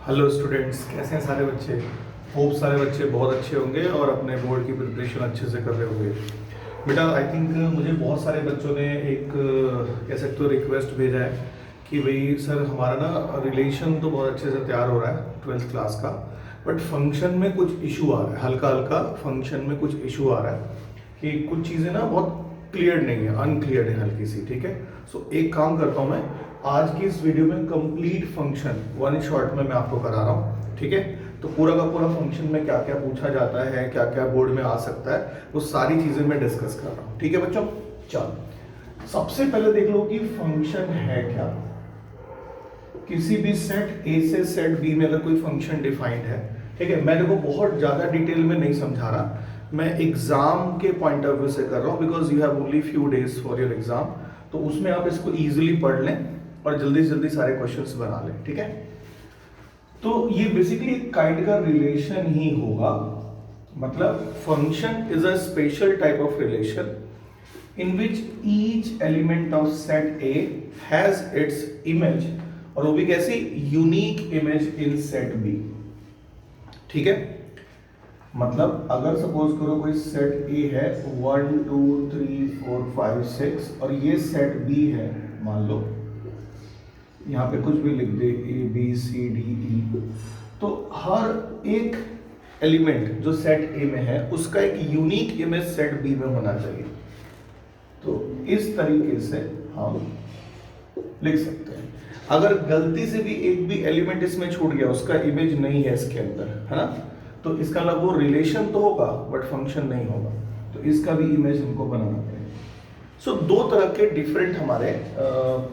Hello students, कैसे हैं सारे बच्चे। होप सारे बच्चे बहुत अच्छे होंगे और अपने बोर्ड की प्रिपरेशन अच्छे से कर रहे होंगे। बेटा आई थिंक मुझे बहुत सारे बच्चों ने एक कह सकते हो रिक्वेस्ट भेजा है कि भाई सर हमारा ना रिलेशन तो बहुत अच्छे से तैयार हो रहा है 12th क्लास का, बट फंक्शन में कुछ इशू आ रहा है, हल्का हल्का फंक्शन में कुछ इशू आ रहा है कि कुछ चीज़ें ना बहुत क्लियर नहीं है, अनक्लियर है हल्की सी। ठीक है, सो एक काम करता हूँ मैं, आज की इस वीडियो में कंप्लीट फंक्शन वन शॉट में मैं आपको करा रहा हूँ। ठीक है, तो पूरा का पूरा फंक्शन में क्या क्या पूछा जाता है, क्या क्या बोर्ड में आ सकता है, वो सारी चीजें मैं डिस्कस कर रहा हूँ। ठीक है बच्चों, चलो सबसे पहले देख लो कि फंक्शन है क्या। किसी भी सेट ए से सेट बी में अगर कोई फंक्शन डिफाइंड है, ठीक है, मैं देखो बहुत ज्यादा डिटेल में नहीं समझा रहा, मैं एग्जाम के पॉइंट ऑफ व्यू से कर रहा हूँ, because you have only few days for your exam. तो उसमें आप इसको इजीली पढ़ लें और जल्दी से जल्दी सारे क्वेश्चंस बना लें। ठीक है, तो ये बेसिकली एक काइंड का रिलेशन ही होगा। मतलब function is a special type of relation in which each element of set A has its image, और वो भी कैसी, unique image in set B. ठीक है, मतलब अगर सपोज करो कोई सेट ए है 1 2 3 4 5 6 और ये सेट बी है, मान लो यहाँ पे कुछ भी लिख दे A B C D E, तो हर एक एलिमेंट जो सेट ए में है उसका एक यूनिक इमेज सेट बी में होना चाहिए। तो इस तरीके से हम लिख सकते हैं। अगर गलती से भी एक भी एलिमेंट इसमें छूट गया, उसका इमेज नहीं है इसके अंदर, है ना, तो इसका मतलब वो रिलेशन तो होगा बट फंक्शन नहीं होगा, तो इसका भी इमेज हमको बनाना पड़ेगा। सो दो तरह के डिफरेंट हमारे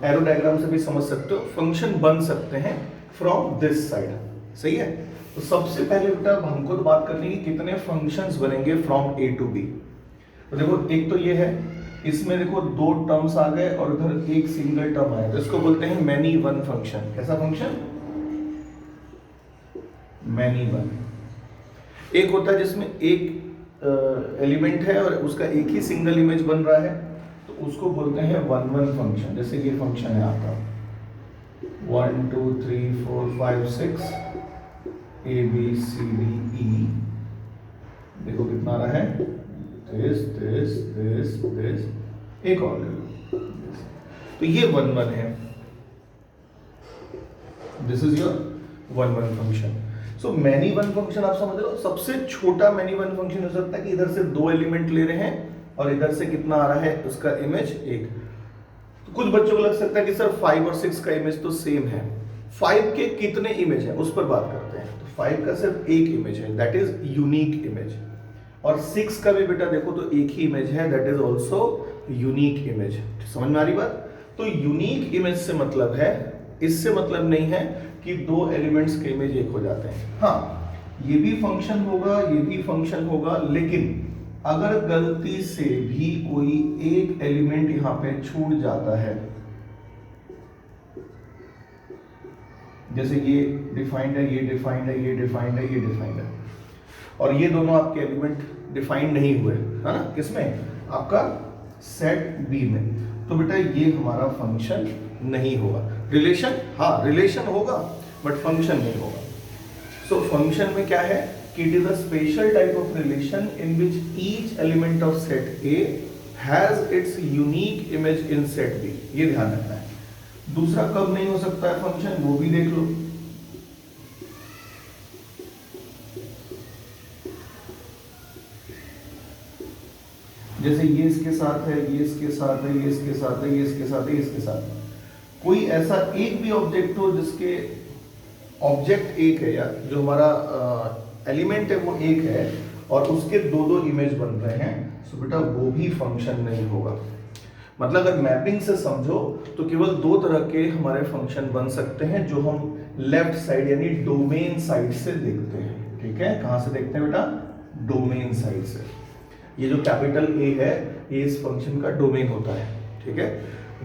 एरो डायग्राम से भी समझ सकते हो फंक्शन बन सकते हैं फ्रॉम दिस साइड। सही है, तो सबसे पहले बेटा हमको तो बात करनी है कि कितने फंक्शंस बनेंगे फ्रॉम ए टू बी। तो देखो एक तो ये है, इसमें देखो दो टर्म्स आ गए और उधर एक सिंगल टर्म आया, तो इसको बोलते हैं मैनी वन फंक्शन। कैसा फंक्शन, मैनी वन। एक होता है जिसमें एक एलिमेंट है और उसका एक ही सिंगल इमेज बन रहा है, तो उसको बोलते हैं वन वन फंक्शन। जैसे ये फंक्शन है आपका 1 2 3 4 5 6 A B C D E, देखो कितना आ रहा है, दिस एक और ले लो, तो ये वन वन है, this is your one one function. So many one function आप समझ लो, सबसे छोटा मैनी वन फंक्शन हो सकता है कि इधर से दो एलिमेंट ले रहे हैं और इधर से कितना आ रहा है उसका इमेज एक। तो कुछ बच्चों को लग सकता है कि सर 5 और 6 का इमेज तो सेम है, 5 के कितने इमेज है उस पर बात करते हैं। तो 5 का सिर्फ एक इमेज है, दैट इज यूनिक इमेज, और 6 का भी बेटा देखो तो एक ही इमेज है, that is also unique image. समझ में आ रही बात। तो यूनिक इमेज से मतलब है, इससे मतलब नहीं है कि दो एलिमेंट्स के इमेज एक हो जाते हैं। हाँ, ये भी फंक्शन होगा, ये भी फंक्शन होगा, लेकिन अगर गलती से भी कोई एक एलिमेंट यहां पे छूट जाता है, जैसे ये डिफाइंड है, ये डिफाइंड है, ये डिफाइंड है, ये डिफाइंड है, और ये दोनों आपके एलिमेंट डिफाइंड नहीं हुए, है ना, किसमें, आपका सेट बी में, तो बेटा ये हमारा फंक्शन नहीं होगा। रिलेशन, हाँ रिलेशन होगा बट फंक्शन नहीं होगा। सो फंक्शन में क्या है कि it is a special type of relation in which each element of set A has its unique image in set B, ये ध्यान रखना है। दूसरा कब नहीं हो सकता है फंक्शन, वो भी देख लो। जैसे ये इसके साथ है, ये इसके साथ है, ये इसके साथ है, ये इसके साथ है, ये इसके साथ है, कोई ऐसा एक भी ऑब्जेक्ट हो जिसके ऑब्जेक्ट एक है, या जो हमारा एलिमेंट है वो एक है और उसके दो दो इमेज बन रहे हैं, सो बेटा वो भी फंक्शन नहीं होगा। मतलब अगर मैपिंग से समझो तो केवल दो तरह के हमारे फंक्शन बन सकते हैं जो हम लेफ्ट साइड यानी डोमेन साइड से देखते हैं। ठीक है, कहां से देखते हैं बेटा, डोमेन साइड से। ये जो कैपिटल ए है ये इस फंक्शन का डोमेन होता है। ठीक है,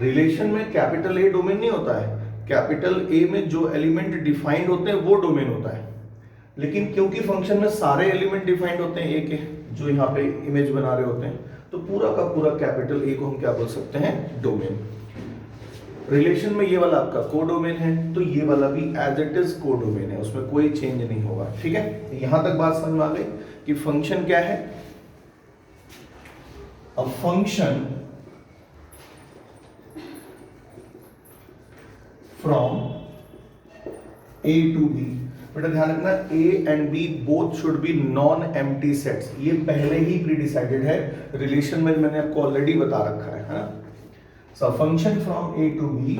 रिलेशन में कैपिटल ए डोमेन नहीं होता है, कैपिटल ए में जो एलिमेंट डिफाइंड होते हैं वो डोमेन होता है, लेकिन क्योंकि फंक्शन में सारे एलिमेंट डिफाइंड होते हैं एक जो यहाँ पे इमेज बना रहे होते हैं, तो पूरा का पूरा कैपिटल ए को हम क्या बोल सकते हैं, डोमेन। रिलेशन में ये वाला आपका कोडोमेन है, तो ये वाला भी एज इट इज कोडोमेन है, उसमें कोई चेंज नहीं होगा। ठीक है, यहां तक बात समझ में आ गई कि फंक्शन क्या है। A function from A to B, बेटा ध्यान रखना A and B both should be non empty sets, ये पहले ही प्री डिसाइडेड है, रिलेशन में मैंने आपको ऑलरेडी बता रखा है ना। So a function from A to B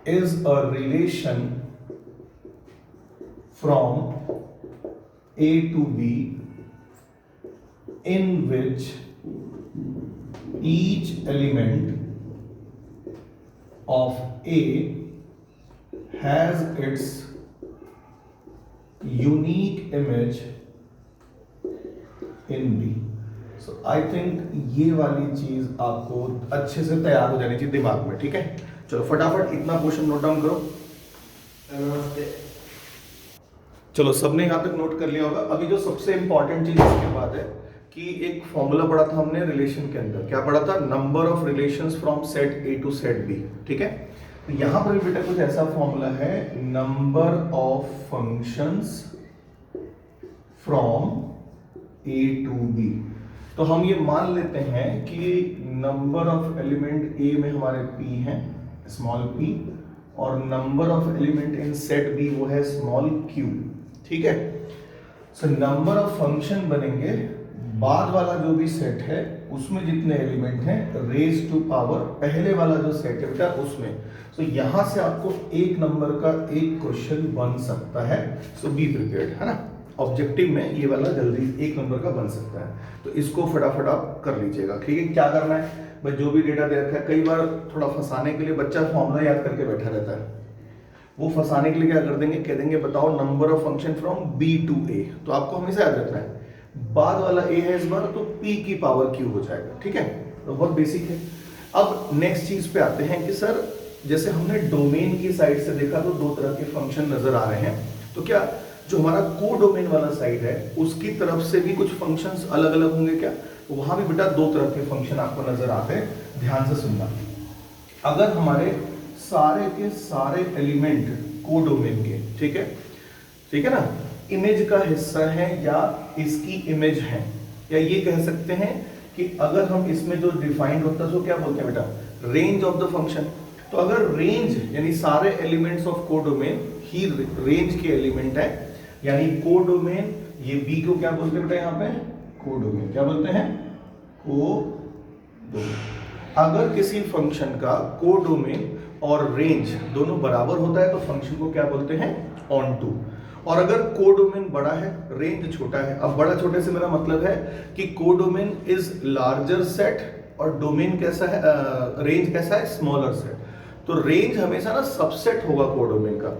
is a relation from A to B in which each element of A has its unique image in B. So I think ये वाली चीज आपको अच्छे से तैयार हो जानी चाहिए दिमाग में। ठीक है, चलो फटाफट इतना पोर्शन नोट डाउन करो। चलो सबने यहां तक नोट कर लिया होगा। अभी जो सबसे इंपॉर्टेंट चीज इसके बाद है कि एक फॉर्मूला पढ़ा था हमने रिलेशन के अंदर, क्या पढ़ा था, number of relations from set A to set B. ठीक है, तो यहां पर बेटा कुछ ऐसा फॉर्मूला है, number of functions from A to B. तो हम ये मान लेते हैं कि नंबर ऑफ एलिमेंट ए में हमारे p हैं, स्मॉल p, और number of element in set b वो है स्मॉल q। ठीक है, सो नंबर ऑफ फंक्शन बनेंगे, बाद वाला जो भी सेट है उसमें जितने एलिमेंट हैं रेज टू पावर पहले वाला जो सेट है बेटा उसमें। सो यहां से आपको एक नंबर का एक क्वेश्चन बन सकता है, सो बी प्रिपेयर्ड, है ना। ऑब्जेक्टिव में ये वाला जल्दी एक नंबर का बन सकता है, तो इसको फटाफट आप कर लीजिएगा। ठीक है, क्या करना है भाई, जो भी डेटा दे रखा है, कई बार थोड़ा फंसाने के लिए बच्चा फॉर्मूला याद करके बैठा रहता है, वो फंसाने के लिए क्या कर देंगे, कह देंगे बताओ number of function from B to A, तो आपको हमेशा याद रखना है बाद वाला ए है इस बार, तो p की पावर q हो जाएगा। ठीक है, तो बहुत बेसिक है। अब नेक्स्ट चीज पे आते हैं कि सर जैसे हमने डोमेन की साइड से देखा तो दो तरह के फंक्शन नजर आ रहे हैं, तो क्या जो हमारा कोडोमेन वाला साइड है उसकी तरफ से भी कुछ फंक्शंस अलग अलग होंगे क्या, तो वहां भी बेटा दो तरह के फंक्शन आपको नजर आते हैं, ध्यान से सुनना। अगर हमारे सारे के सारे एलिमेंट कोडोमेन के, ठीक है ना, इमेज का हिस्सा है या इसकी इमेज है, या ये कह सकते हैं कि अगर हम इसमें जो डिफाइंड होता है तो क्या बोलते हैं बेटा, रेंज ऑफ द फंक्शन। तो अगर रेंज यानी सारे elements of codomain he range के एलिमेंट है, यानी कोडोमेन, ये बी को क्या बोलते हैं बेटा, यहाँ पे कोडोमेन, क्या बोलते हैं, कोडोमेन। अगर किसी फंक्शन का कोडोमेन और रेंज दोनों बराबर होता है तो फंक्शन को क्या बोलते हैं, ऑन टू। और अगर कोडोमेन बड़ा है रेंज छोटा है, अब बड़ा छोटे से मेरा मतलब है कि कोडोमेन इज लार्जर सेट और डोमेन कैसा है, रेंज कैसा है, स्मॉलर सेट। तो रेंज हमेशा ना सबसेट होगा कोडोमेन का,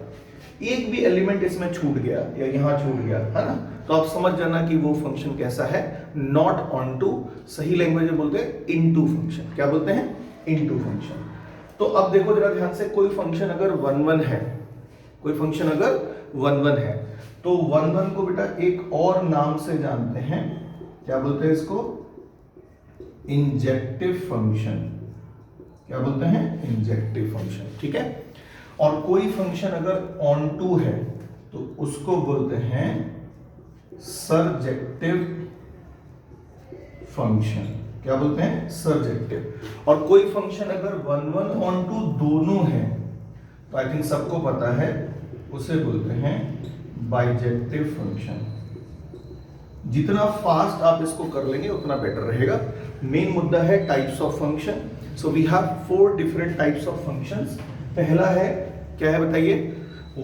एक भी एलिमेंट इसमें छूट गया या यहां छूट गया, है ना, तो आप समझ जाना कि वो फंक्शन कैसा है, नॉट ऑन टू। सही लैंग्वेज में बोलते हैं इनटू फंक्शन, क्या बोलते हैं, इनटू फंक्शन। तो अब देखो जरा ध्यान से, कोई फंक्शन अगर 1 1 है, कोई फंक्शन अगर 1 1 है, तो 1 1 को बेटा एक और नाम से जानते हैं, क्या बोलते हैं इसको, इंजेक्टिव फंक्शन, क्या बोलते हैं, इंजेक्टिव फंक्शन। ठीक है, और कोई फंक्शन अगर ऑन टू है तो उसको बोलते हैं सरजेक्टिव फंक्शन, क्या बोलते हैं, सरजेक्टिव। और कोई फंक्शन अगर 1 1 ऑन टू दोनों है तो आई थिंक सबको पता है, उसे बोलते हैं बाइजेक्टिव फंक्शन। जितना फास्ट आप इसको कर लेंगे उतना बेटर रहेगा। मेन मुद्दा है types of function. So we have 4 different types of functions. पहला है, क्या है बताइए,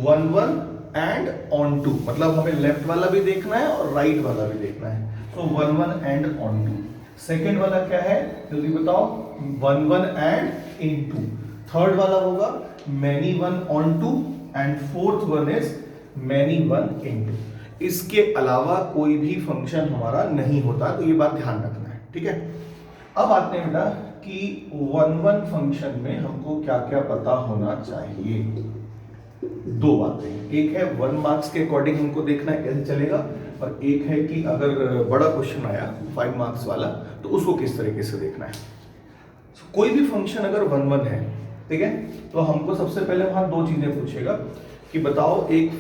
1 1 एंड ऑन टू, मतलब हमें लेफ्ट वाला भी देखना है और राइट वाला भी देखना है, तो 1 1 एंड ऑन टू। सेकेंड वाला क्या है, जल्दी बताओ, 1 1 एंड इन टू। थर्ड वाला होगा many 1 onto, and fourth one is many 1 into. इसके अलावा कोई भी फंक्शन हमारा नहीं होता, तो ये बात ध्यान रखना है। ठीक है, अब आते हैं बेटा कि 1 1 फंक्शन में हमको क्या क्या पता होना चाहिए। 2 बातें, एक है 1 मार्क्स के अकॉर्डिंग हमको देखना है कैसे चलेगा, और एक है कि अगर बड़ा क्वेश्चन आया 5 मार्क्स वाला तो उसको किस तरीके से देखना है। कोई भी फंक्शन अगर 1 1 है, ठीक है, तो हमको सबसे पहले वहां दो चीजें पूछेगा कि बताओ एक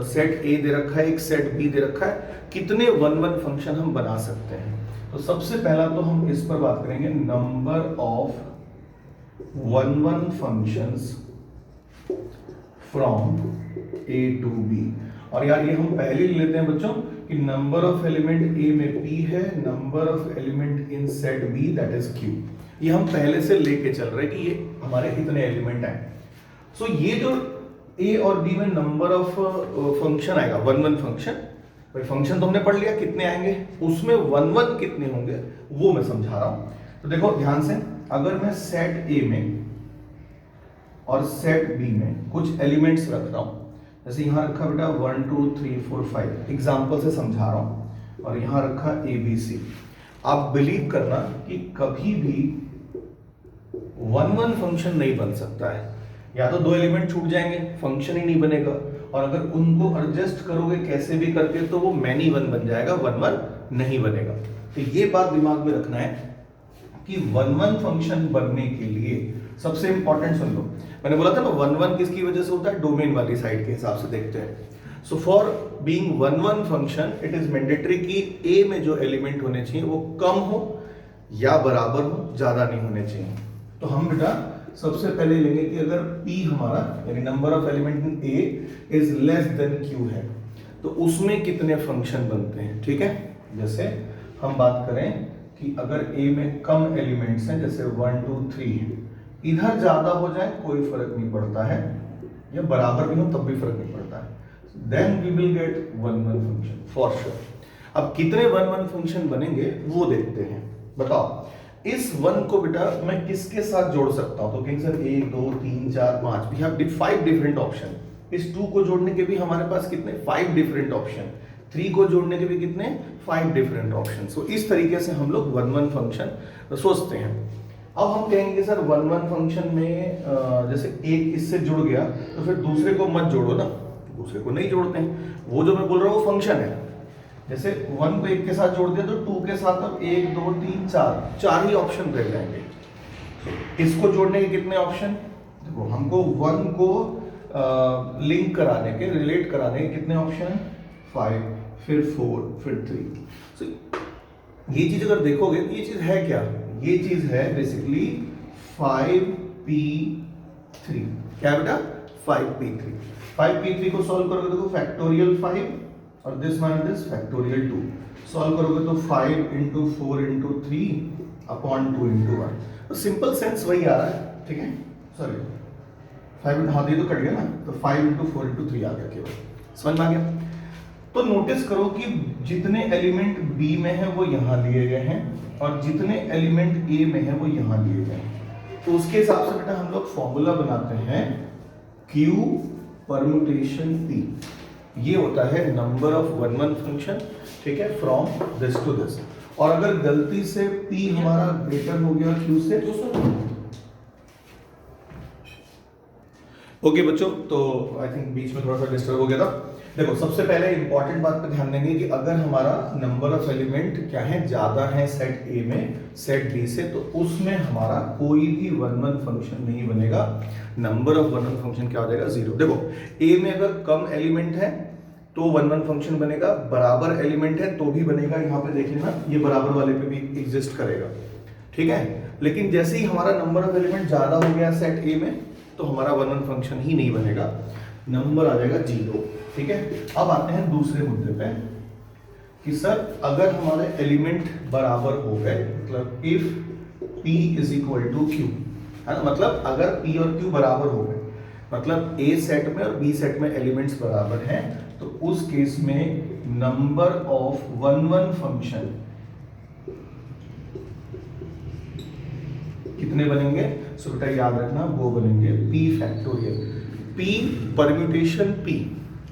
सेट ए दे रखा है, एक सेट बी दे रखा है, कितने 1 1 फंक्शन हम बना सकते हैं। तो सबसे पहला तो हम इस पर बात करेंगे, number of 1 1 functions from A to B. और यार ये हम पहले ले लेते हैं बच्चों कि नंबर ऑफ एलिमेंट ए में p है, number of element in set b that is q। ये हम पहले से लेके चल रहे हैं कि ये हमारे इतने एलिमेंट हैं। सो ये जो a और b में नंबर ऑफ फंक्शन आएगा 1 1 फंक्शन, भाई फंक्शन तो हमने पढ़ लिया कितने आएंगे, उसमें 1 1 कितने होंगे वो मैं समझा रहा हूं। तो देखो ध्यान से, अगर मैं सेट a में और सेट b में कुछ एलिमेंट्स रख रहा हूं, जैसे यहां रखा बेटा 1 2 3 4 5, एग्जाम्पल से समझा रहा हूं, और यहां रखा ABC। आप बिलीव करना कि कभी भी 1 1 फंक्शन नहीं बन सकता है, या तो 2 एलिमेंट छूट जाएंगे, फंक्शन ही नहीं बनेगा, और अगर उनको एडजस्ट करोगे कैसे भी करके तो वो मैनी 1 बन जाएगा, 1 1 नहीं बनेगा। तो ये बात दिमाग में रखना है कि 1 1 फंक्शन बनने के लिए सबसे इंपॉर्टेंट सुन लो, मैंने बोला था ना 1 1 किसकी वजह से होता है, डोमेन वाली साइड के हिसाब से देखते हैं। So for being 1 1 function it is mandatory कि ए में जो एलिमेंट होने चाहिए वो कम हो या बराबर हो, ज्यादा नहीं होने चाहिए। तो हम बेटा सबसे पहले लेंगे कि अगर p हमारा यानी number of element in a is less than q है तो उसमें कितने फंक्शन बनते हैं, ठीक है। जैसे हम बात करें कि अगर a में कम एलिमेंट्स हैं, जैसे 1 2 3 है, इधर ज्यादा हो जाए कोई फर्क नहीं पड़ता है, या बराबर भी हो तब भी फर्क नहीं पड़ता है, then we will get 1 1 function for sure. अब कितने 1 1 फंक्शन बनेंगे वो देखते हैं। बताओ इस 1 को बेटा मैं किसके साथ जोड़ सकता हूं, तो कहेंगे sir 1 2 3 4 5, we have 5 different option. इस 2 को जोड़ने के भी हमारे पास कितने 5 डिफरेंट ऑप्शन, 3 को जोड़ने के भी कितने 5 डिफरेंट ऑप्शन। सो इस तरीके से हम लोग 1 1 फंक्शन सोचते हैं। अब हम कहेंगे सर 1 1 फंक्शन में जैसे एक इससे जुड़ गया तो फिर दूसरे को मत जोड़ो ना, दूसरे को नहीं जोड़ते हैं, वो जो मैं बोल रहा हूँ वो फंक्शन है। जैसे 1 को 1 के साथ जोड़ दिया तो 2 के साथ अब 1 2 3 4 ही ऑप्शन रह जाएंगे। इसको जोड़ने के कितने ऑप्शन, देखो हमको 1 को लिंक कराने के, रिलेट कराने के कितने ऑप्शन 5, फिर 4, फिर 3। so, ये चीज अगर देखोगे तो ये चीज है क्या, ये चीज है बेसिकली 5p3। क्या बेटा 5p3। 5p3 को सॉल्व करोगे तो फैक्टोरियल 5 और this minus this factorial 2, solve करोगे तो 5 इंटू 4 इंटू 3 अपॉन 2 इंटू 1। तो सिंपल सेंस वही आ रहा है, ठीक है। सॉरी 5 हाँ ये तो कट गया ना, तो 5 इंटू 4 इंटू 3 आ गया केवल, समझ में आ गया। तो नोटिस करो कि जितने एलिमेंट B में है वो यहाँ लिए गए हैं और जितने एलिमेंट A में है वो यहाँ लिए गए हैं। तो उसके हिसाब से बेटा हम लोग फॉर्मूला बनाते हैं Q परम्यूटेशन P। ये होता है नंबर ऑफ 1 1 फंक्शन, ठीक है, फ्रॉम दिस टू दिस। और अगर गलती से P हमारा ग्रेटर हो गया Q से, ओके बच्चों, तो आई थिंक बीच में थोड़ा सा डिस्टर्ब हो गया था। देखो सबसे पहले इंपॉर्टेंट बात पे ध्यान देंगे कि अगर हमारा नंबर ऑफ एलिमेंट क्या है, ज्यादा है सेट A में सेट B से, तो उसमें हमारा कोई भी 1 1 फंक्शन नहीं बनेगा। नंबर ऑफ 1 1 फंक्शन क्या हो जाएगा 0। देखो A में अगर कम एलिमेंट है तो 1 1 फंक्शन बनेगा, बराबर एलिमेंट है तो भी बनेगा। यहाँ पे देख लेना ये बराबर वाले पे भी एग्जिस्ट करेगा, ठीक है। लेकिन जैसे ही हमारा नंबर ऑफ एलिमेंट ज्यादा हो गया सेट A में तो हमारा 1 1 फंक्शन ही नहीं बनेगा, नंबर आ जाएगा 0, ठीक है। अब आते हैं दूसरे मुद्दे पे कि सर अगर हमारे एलिमेंट बराबर हो गए, मतलब if P is equal to Q, है ना, मतलब अगर P और Q बराबर हो गए, मतलब A सेट में और B सेट में एलिमेंट्स बराबर हैं, तो उस केस में नंबर ऑफ 1 1 फंक्शन कितने बनेंगे। सो बेटा याद रखना वो बनेंगे P factorial. P permutation P,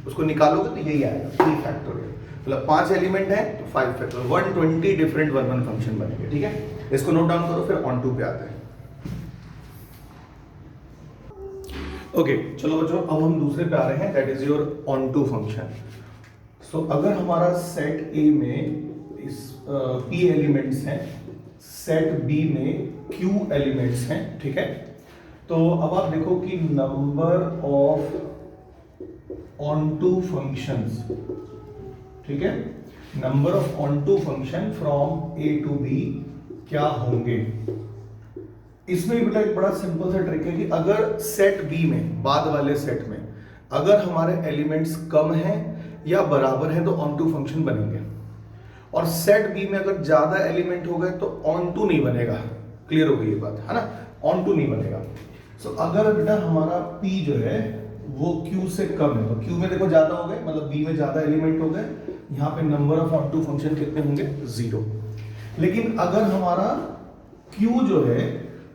उसको निकालोगे तो यही आएगा P फैक्टोरियल। मतलब 5 एलिमेंट है तो 5 फैक्टोरियल, 120 डिफरेंट 1 1 फंक्शन बनेंगे, ठीक है। इसको नोट डाउन करो, फिर ऑन टू पे आते हैं। ओके चलो बच्चों, अब हम दूसरे पे आ रहे हैं, that is your onto function. So अगर हमारा सेट A में इस P एलिमेंट्स हैं, सेट B में क्यू एलिमेंट्स हैं, ठीक है। तो अब आप देखो कि नंबर ऑफ ऑनटू फंक्शंस, ठीक है, number of onto function from A to B क्या होंगे। इसमें भी बेटा एक बड़ा सिंपल सा ट्रिक है कि अगर सेट बी में, बाद वाले सेट में, अगर हमारे एलिमेंट्स कम हैं या बराबर हैं तो ऑन टू फंक्शन बनेंगे, और सेट बी में अगर ज्यादा एलिमेंट हो गए तो ऑन टू नहीं बनेगा। क्लियर हो गई ये बात, है ना, ऑन टू नहीं बनेगा। सो अगर बेटा हमारा P जो है वो Q से कम है, तो Q में देखो ज्यादा हो गए, मतलब B में ज्यादा एलिमेंट हो गए, यहाँ पे number of onto function कितने होंगे, 0। लेकिन अगर हमारा Q जो है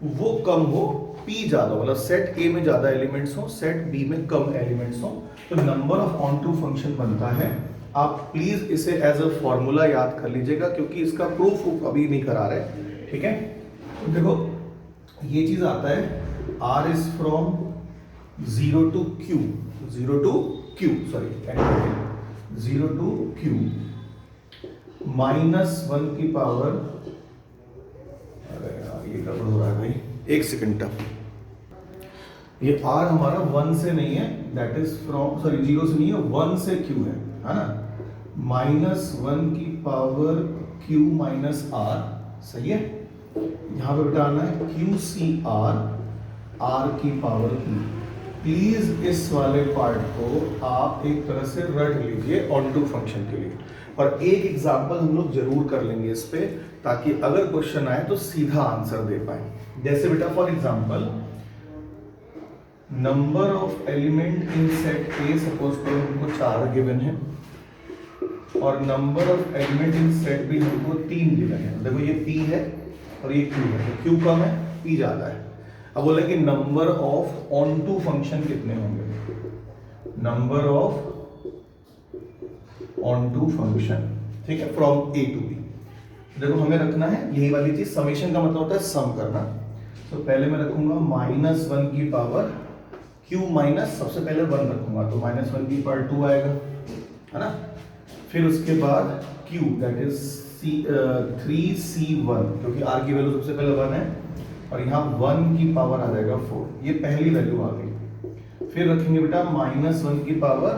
वो कम हो, P ज्यादा हो, मतलब सेट A में ज्यादा एलिमेंट्स हो, सेट B में कम एलिमेंट्स हो, तो number of onto function बनता है। आप प्लीज इसे एज अ फॉर्मूला याद कर लीजिएगा, क्योंकि इसका प्रूफ अभी नहीं करा रहे, ठीक है। तो देखो ये चीज आता है R is from 0 to Q, 0 to Q, sorry 0 to Q -1 की पावर, अरे यार ये गड़बड़ हो रहा है भाई, एक सेकंड तक, ये R हमारा 1 से नहीं है, दैट इज फ्रॉम, सॉरी 0 से नहीं है, 1 से Q है ना, -1 की पावर Q माइनस R, सही है। यहां पे बेटा आना है QCR, R की पावर Q। प्लीज इस वाले पार्ट को आप एक तरह से रट लीजिए ऑन टू फंक्शन के लिए, और एक एग्जांपल हम लोग जरूर कर लेंगे इस पे, ताकि अगर क्वेश्चन आए तो सीधा आंसर दे पाए। जैसे बेटा for example number of element in set A, suppose करो हमको 4 गिवन है, और number of element in set B हमको 3 गिवन है। देखो ये P है और ये Q है, तो Q कम है, P ज्यादा है। अब बोले कि number of onto function कितने होंगे, number of onto function, ठीक है, फ्रॉम ए टू बी। देखो हमें रखना है यही वाली चीज, समेशन का मतलब होता है सम करना। तो पहले मैं रखूंगा -1 की पावर Q माइनस, सबसे पहले 1 रखूंगा, तो -1 की पावर 2 आएगा, है ना। फिर उसके बाद Q दैट इज 3C1, क्योंकि R की वैल्यू सबसे पहले 1 है, और यहाँ 1 की पावर आ जाएगा 4, ये पहली वैल्यू आ गई। फिर रखेंगे बेटा -1 की पावर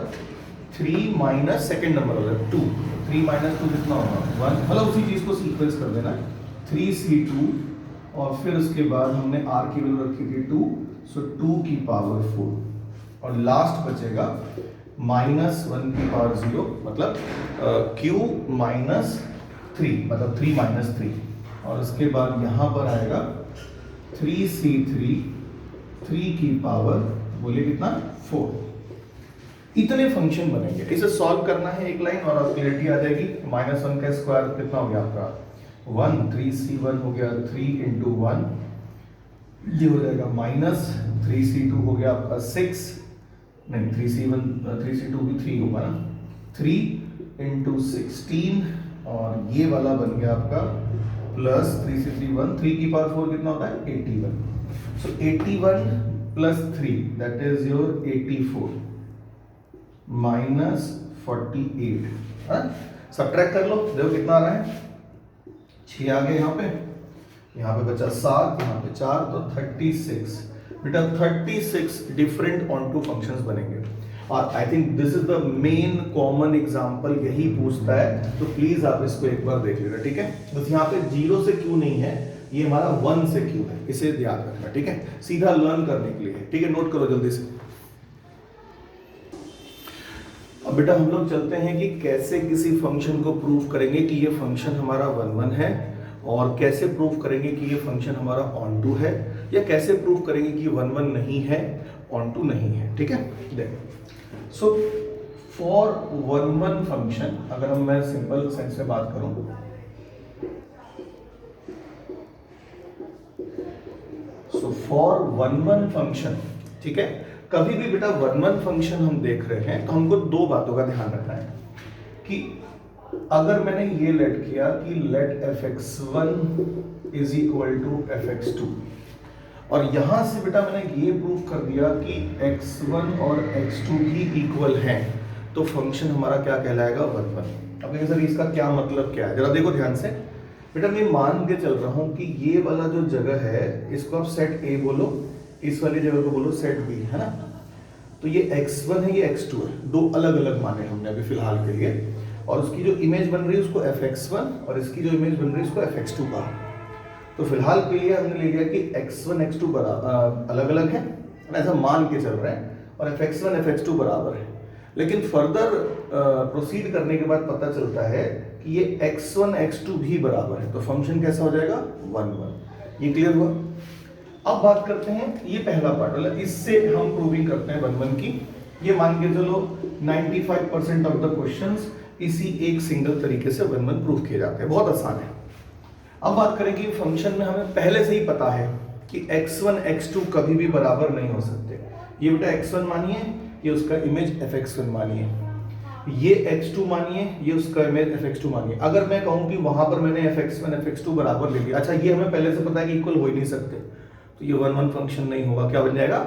3 माइनस सेकेंड नंबर होगा 2, 3 माइनस 2 कितना होगा 1, मतलब उसी चीज को सीक्वेंस कर देना, 3C2, और फिर उसके बाद हमने R की वैल्यू रखी थी 2, सो 2 की पावर 4, और लास्ट बचेगा -1 की पावर 0, मतलब Q -3, मतलब 3 - 3, और उसके बाद यहाँ पर आएगा 3C3, 3 की पावर बोलिए कितना 4। इतने फंक्शन बनेंगे, इसे सॉल्व करना है एक लाइन और आपकी क्लियरिटी आ जाएगी। -1 का स्क्वायर कितना हो गया आपका 1, 3C1 हो गया 3 × 1, ये हो जाएगा -3C2 हो गया आपका 6, नहीं 3C2 भी 3 होगा ना, 3 × 16, और ये वाला बन गया आपका प्लस 3C3 1, 3 की पावर 4 कितना होता है 81। सो 81 + 3 दैट इज योर 84 -48, सब्ट्रैक्ट कर लो, देखो कितना आ रहा है, 6 आ गए यहाँ पे बचा 7, यहाँ पे 4, तो 36 बेटा, 36 डिफरेंट ऑन टू फंक्शंस बनेंगे। और I think this is the main common example, यही पूछता है, तो प्लीज आप इसको एक बार देख लेना, ठीक है। बस यहाँ पे 0 से Q नहीं है, ये हमारा 1 से Q है, इसे याद रखना, ठीक है, सीधा लर्न करने के लिए, ठीक है, नोट करो जल्दी से। अब बेटा हम लोग चलते हैं कि कैसे किसी फंक्शन को प्रूव करेंगे कि ये फंक्शन हमारा 1 1 है, और कैसे प्रूव करेंगे कि ये फंक्शन हमारा ऑन टू है, या कैसे प्रूव करेंगे कि 1 1 नहीं है, ऑन टू नहीं है, ठीक है। देखो सो फॉर 1 1 फंक्शन, अगर हम मैं सिंपल सेंस में बात करूं, सो फॉर 1 1 फंक्शन, ठीक है, कभी भी बेटा 1 1 फंक्शन हम देख रहे हैं तो हमको 2 बातों का ध्यान रखना है कि अगर मैंने ये लेट किया कि late fx1 is equal to fx2, और यहां से बेटा मैंने ये प्रूफ कर दिया कि x1 और x2 भी इक्वल हैं, तो फंक्शन हमारा क्या कहलाएगा 1 1। अब सर इसका क्या मतलब क्या है, जरा देखो ध्यान से, बेटा मैं मान के चल रहा हूँ कि ये वाला जो जगह है इसको आप सेट ए बोलो, इस वाली जगह को बोलो सेट बी, है ना। तो ये x1 है, ये x2 है, दो अलग अलग माने हमने अभी फिलहाल के लिए, और उसकी जो इमेज बन रही है उसको fx1 और इसकी जो इमेज बन रही है उसको fx2 कहा। तो फिलहाल के लिए हमने ले लिया कि x1 x2 अलग अलग है, ऐसा मान के चल रहे हैं, और fx1 fx2 बराबर है। लेकिन फर्दर प्रोसीड करने के बाद पता चलता है कि ये x1 x2 भी बराबर है, तो फंक्शन कैसा हो जाएगा 1 1। ये क्लियर हुआ। अब बात करते हैं ये पहला पार्ट, मतलब इससे हम प्रूविंग करते हैं 1 1 की। ये मान के चलो 95% ऑफ द क्वेश्चंस इसी एक सिंगल तरीके से 1 1 प्रूव किए जाते हैं, बहुत आसान है। अब बात करें कि फंक्शन में हमें पहले से ही पता है कि x1 x2 कभी भी बराबर नहीं हो सकते। ये बेटा x1 मानिए, ये उसका इमेज fx1 मानिए, ये x2 मानिए, ये उसका इमेज fx2 मानिए। अगर मैं कहूं कि वहां पर मैंने fx1 fx2 बराबर ले लिया, अच्छा ये हमें पहले से पता है कि इक्वल हो ही नहीं सकते, तो ये 1 1 फंक्शन नहीं होगा, क्या बन जाएगा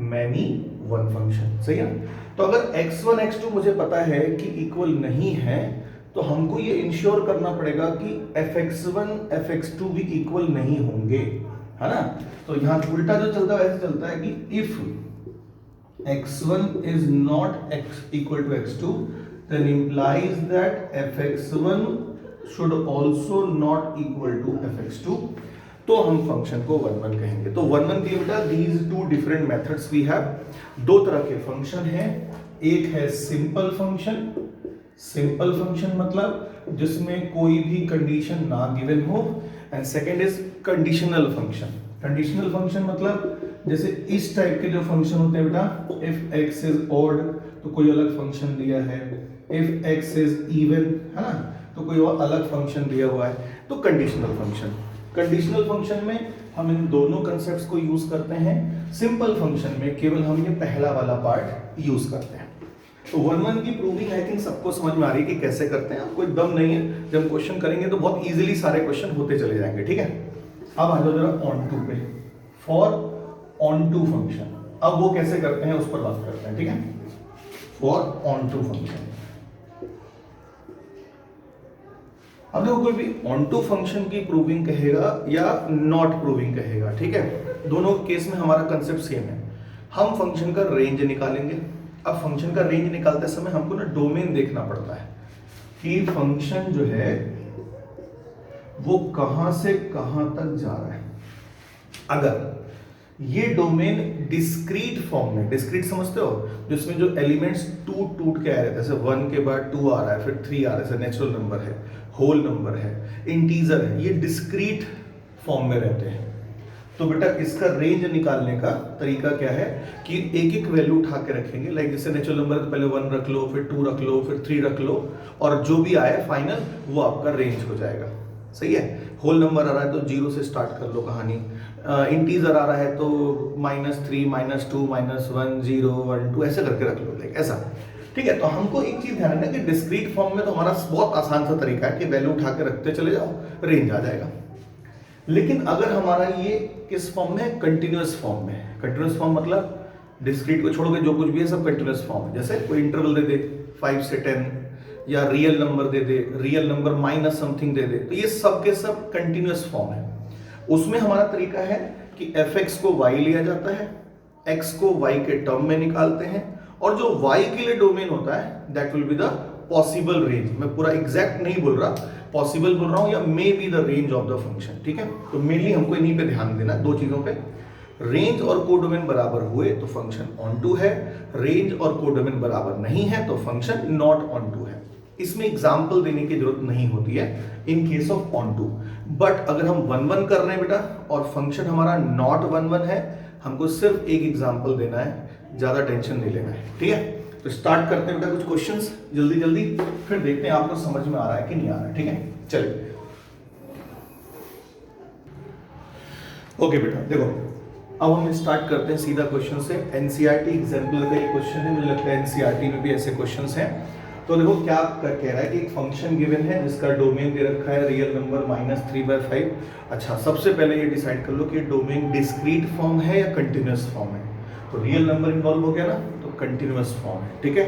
मैनी 1 फंक्शन, सही है। तो अगर x1 x2 मुझे पता है कि इक्वल नहीं है, तो हमको ये इंश्योर करना पड़ेगा कि fx1 fx2 भी इक्वल नहीं होंगे, है ना। तो यहाँ उल्टा जो चलता है वैसे चलता है कि if x1 is not equal to x2 then implies that fx1 should also not equal to fx2, तो हम फंक्शन को 1 1 कहेंगे। तो 1 1 के लिए बेटा these two different methods we have, दो तरह के फंक्शन हैं, एक है सिंपल फंक्शन। सिंपल फंक्शन मतलब जिसमें कोई भी कंडीशन ना गिवन हो, and second is conditional function. Conditional function मतलब जैसे इस टाइप के जो फंक्शन होते हैं बेटा, इफ x इज ऑड तो कोई अलग फंक्शन दिया है, इफ x इज इवन, है ना, तो कोई और अलग फंक्शन दिया हुआ है, तो कंडीशनल फंक्शन। कंडीशनल फंक्शन में हम इन दोनों कंसेप्ट्स को यूज करते हैं, सिंपल फंक्शन में केवल हम ये पहला वाला पार्ट यूज करते हैं। तो 1 1 की प्रूविंग आई थिंक सबको समझ में आ रही है कि कैसे करते हैं, कोई दम नहीं है, जब क्वेश्चन करेंगे तो बहुत इजीली सारे क्वेश्चन होते चले जाएंगे, ठीक है। अब आ जाओ जरा ऑन टू पे, फॉर ऑन टू फंक्शन। अब वो कैसे करते हैं उस पर बात करते हैं, ठीक है। फॉर ऑन टू फंक्शन, अब देखो कोई भी ऑन टू फंक्शन की प्रूविंग कहेगा या नॉट प्रूविंग कहेगा, ठीक है, दोनों केस में हमारा कंसेप्ट सेम है। हम फंक्शन का रेंज निकालेंगे। अब फंक्शन का रेंज निकालते समय हमको ना डोमेन देखना पड़ता है कि फंक्शन जो है वो कहां से कहां तक जा रहा है। अगर ये डोमेन डिस्क्रीट फॉर्म में, डिस्क्रीट समझते हो, जिसमें जो एलिमेंट्स टूट टूट के आ रहे हैं, जैसे 1 के बाद 2 आ रहा है, फिर 3 आ रहा है, जैसे नेचुरल नंबर है, होल नंबर है, इंटीजर है, ये डिस्क्रीट फॉर्म में रहते हैं, तो बेटा इसका रेंज निकालने का तरीका क्या है कि एक एक वैल्यू उठा के रखेंगे। लाइक जैसे नेचुरल नंबर तो पहले 1 रख लो, फिर 2 रख लो, फिर 3 रख लो, और जो भी आए फाइनल वो आपका रेंज हो जाएगा, सही है। होल नंबर आ रहा है तो 0 से स्टार्ट कर लो कहानी, इंटीजर आ रहा है तो -3 -2 -1 0 1 2 ऐसे करके रख लो, लाइक ऐसा, ठीक है। तो हमको एक चीज ध्यान रखना कि डिस्क्रीट फॉर्म में तो हमारा बहुत आसान सा तरीका है कि वैल्यू उठा के रखते चले जाओ, रेंज आ जाएगा। लेकिन अगर हमारा ये किस फॉर्म में, कंटिन्यूअस फॉर्म में, कंटिन्यूअस फॉर्म मतलब डिस्क्रीट को छोड़ के जो कुछ भी है सब कंटिन्यूअस फॉर्म है, जैसे कोई इंटरवल दे दे 5 से 10, या रियल नंबर दे दे, रियल नंबर माइनस समथिंग दे दे, तो ये सब के सब कंटिन्यूअस फॉर्म है। उसमें हमारा तरीका है कि fx को y लिया जाता है, x को y के टर्म में निकालते हैं, और जो y के लिए डोमेन होता है that will be the possible range. मैं पूरा एग्जैक्ट नहीं बोल रहा, पॉसिबल बोल रहा हूं, या may be the range of the function, ठीक है। तो मेनली हमको इन्हीं पे ध्यान देना, दो चीजों पे, रेंज और कोडोमेन बराबर हुए तो फंक्शन ऑन टू है, रेंज और कोडोमेन बराबर नहीं है तो फंक्शन नॉट ऑन टू है। इसमें एग्जाम्पल देने की जरूरत नहीं होती है in case of onto. But अगर हम 1 1 कर रहे हैं बेटा और फंक्शन हमारा नॉट 1 1 है, हमको सिर्फ एक एग्जाम्पल देना है, ज्यादा टेंशन नहीं लेना है, ठीक है। तो स्टार्ट करते हैं बेटा कुछ क्वेश्चंस जल्दी जल्दी, फिर देखते हैं आपको समझ में आ रहा है कि नहीं आ रहा है, ठीक है। चलिए ओके बेटा, देखो अब हम स्टार्ट करते हैं सीधा क्वेश्चन से। एनसीईआरटी एग्जाम्पल का एक क्वेश्चन है, मुझे लगता है एनसीईआरटी में भी ऐसे क्वेश्चंस हैं। तो देखो क्या कह रहा है कि एक फंक्शन गिवन है जिसका डोमेन दे रखा है रियल नंबर -3/5। अच्छा, सबसे पहले ये डिसाइड कर लो कि डोमेन डिस्क्रीट फॉर्म है या कंटिन्यूअस फॉर्म है। तो रियल नंबर इन्वॉल्व हो गया ना, तो कंटिन्यूअस फॉर्म है, ठीक है।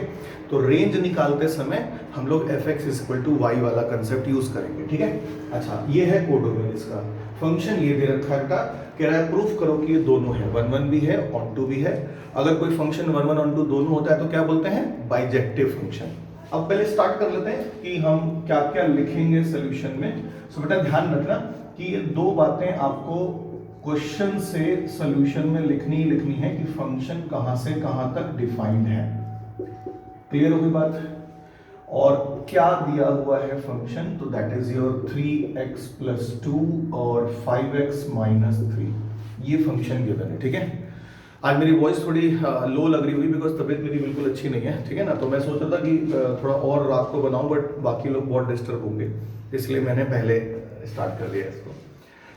तो रेंज निकालते समय हम लोग fx इक्वल टू वाई वाला कंसेप्ट यूज करेंगे, ठीक है। अच्छा, ये है कोडोमेन, इसका फंक्शन ये दे रखा है बेटा, कह रहा है प्रूफ करो कि ये दोनों है, 1 1 भी है ऑन टू भी है। अगर कोई फंक्शन 1 1 ऑन टू दोनों होता है तो क्या बोलते हैं, बाइजेक्टिव फंक्शन। अब पहले स्टार्ट कर लेते हैं कि हम क्या क्या लिखेंगे सोल्यूशन में। सो बेटा ध्यान रखना कि ये दो बातें आपको क्वेश्चन से सोल्यूशन में लिखनी ही लिखनी है कि फंक्शन कहां से कहां तक डिफाइंड है। क्लियर होगी बात। और क्या दिया हुआ है फंक्शन, तो दैट इज योर 3x + 2 और 5x - 3, ये फंक्शन गिवन है, ठीक है। आज मेरी वॉइस थोड़ी लो लग रही हुई बिकॉज तबीयत मेरी बिल्कुल अच्छी नहीं है, ठीक है ना। तो मैं सोच रहा था कि थोड़ा और रात को बनाऊं, बट बाकी लोग बहुत डिस्टर्ब होंगे, इसलिए मैंने पहले स्टार्ट कर दिया इसको।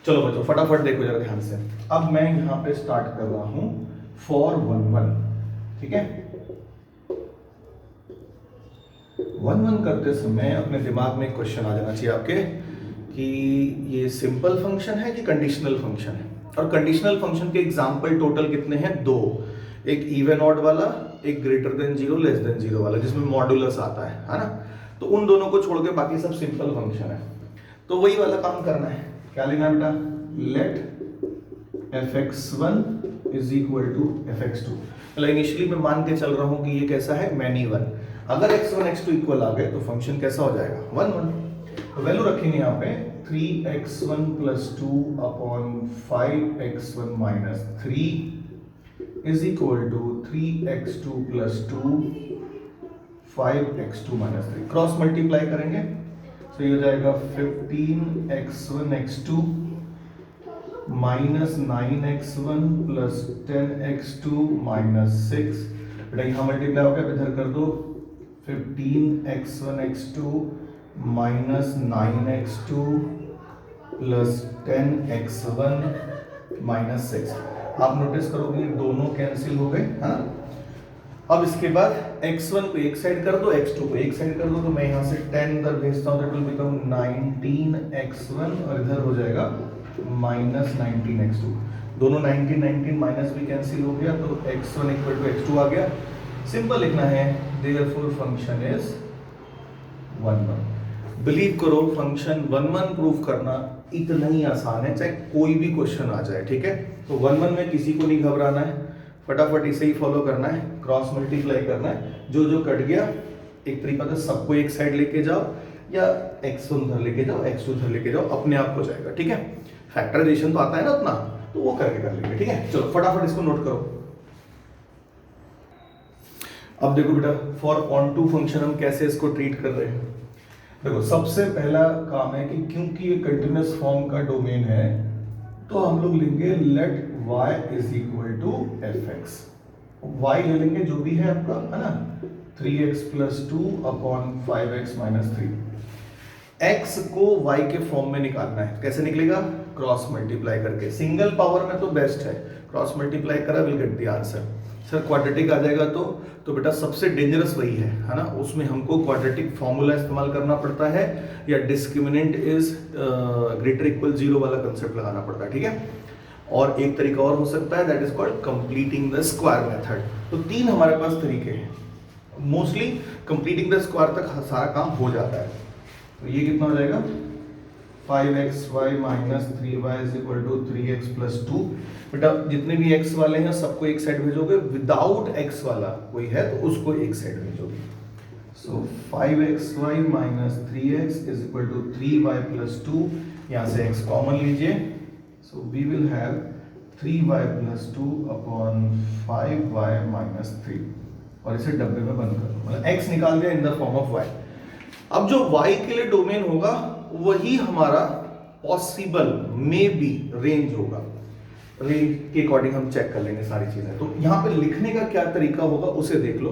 चलो बच्चों फटाफट देखो जरा ध्यान से। अब मैं यहाँ पे स्टार्ट कर रहा हूं फॉर 1 1, ठीक है। 1 1 करते समय अपने दिमाग में एक क्वेश्चन आ जाना चाहिए आपके कि ये सिंपल फंक्शन है कि कंडीशनल फंक्शन है। और कंडीशनल फंक्शन के एग्जाम्पल टोटल कितने हैं, 2, एक इवन ऑड वाला, एक ग्रेटर देन 0 लेस देन 0 वाला जिसमें मॉडुलस आता है ना। तो उन दोनों को छोड़ के बाकी सब सिंपल फंक्शन है। तो वही वाला काम करना है। क्या लिखना है बेटा, late fx1 is equal to fx2। मतलब इनिशियली मैं मान के चल रहा हूं कि ये कैसा है, मैनी 1। अगर x1 x2 इक्वल आ गए तो फंक्शन कैसा हो जाएगा, 1 1। तो वैल्यू रखेंगे यहाँ पे 3x1 + 2 upon 5x1 - 3 is equal to 3x2 + 2 5x2 - 3। Cross multiply करेंगे तो ये हो जाएगा 15x1 x2 - 9x1 + 10x2 - 6। बेटा यहाँ मल्टीप्लाई हो गया, इधर कर दो 15x1 x2 - 9x2 + 10x1 - 6। आप नोटिस करोगे दोनों कैंसिल हो गए, हाँ। अब इसके बाद x1 को एक साइड कर दो, x2 को एक साइड कर दो, तो मैं यहाँ से 10 इधर भेजता हूँ, दैट विल बिकम 19x1 और इधर हो जाएगा -19x2। दोनों 19 19 माइनस भी कैंसिल हो गया, तो x1 = x2 आ गया। सिंपल लिखना है, देयरफॉर फंक्शन इज 1 1। बिलीव करो फंक्शन 1 1 प्रूफ करना इतना ही आसान है, चाहे कोई भी क्वेश्चन आ जाए, ठीक है। तो 1 1 में किसी को नहीं घबराना है, फटाफट इसे ही फॉलो करना है, क्रॉस मल्टीप्लाई करना है। जो जो कट गया एक तरीका था, सबको एक साइड लेके जाओ या x1 उधर लेके जाओ, x2 उधर लेके जाओ, अपने आप हो जाएगा, ठीक है। फैक्टराइजेशन तो आता है ना उतना, तो वो करके कर लेंगे, ठीक है। चलो फटाफट इसको नोट करो। अब देखो बेटा, फॉर ऑन टू फंक्शन हम कैसे इसको ट्रीट कर रहे हैं। देखो सबसे पहला काम है कि क्योंकि ये कंटिन्यूअस फॉर्म का डोमेन है, तो हम लोग लेंगे let y is equal to fx। y ले लेंगे जो भी है आपका, है ना, 3x + 2 अपॉन 5x - 3। x को y के फॉर्म में निकालना है, कैसे निकलेगा, क्रॉस मल्टीप्लाई करके। सिंगल पावर में तो बेस्ट है, क्रॉस मल्टीप्लाई करा will get the answer. Sir quadratic आ जाएगा तो बेटा सबसे डेंजरस वही है ना, उसमें हमको क्वाड्रेटिक फॉर्मूला इस्तेमाल करना पड़ता है या डिस्क्रिमिनेंट इज ग्रेटर इक्वल 0 वाला कंसेप्ट लगाना पड़ता है, ठीक है। और एक तरीका और हो सकता है, that is called completing the square method. तो 3 हमारे पास तरीके हैं, मोस्टली कंप्लीटिंग द स्क्वायर तक सारा काम हो जाता है। तो ये कितना हो जाएगा, 5xy - 3y = 3x + 2। बेटा जितने भी x वाले हैं सबको एक साइड भेजोगे, विदाउट x वाला कोई है तो उसको एक साइड भेजोगे। सो 5xy - 3x = 3y + 2। यहाँ से x कॉमन लीजिए, so we will have 3y + 2 upon 5y - 3। और इसे डब्बे में बंद कर दो, मतलब x निकाल दिया in the form of y। अब जो y के लिए डोमेन होगा वही हमारा पॉसिबल में बी रेंज होगा। रेंज के अकॉर्डिंग हम चेक कर लेंगे सारी चीजें। तो यहाँ पे लिखने का क्या तरीका होगा उसे देख लो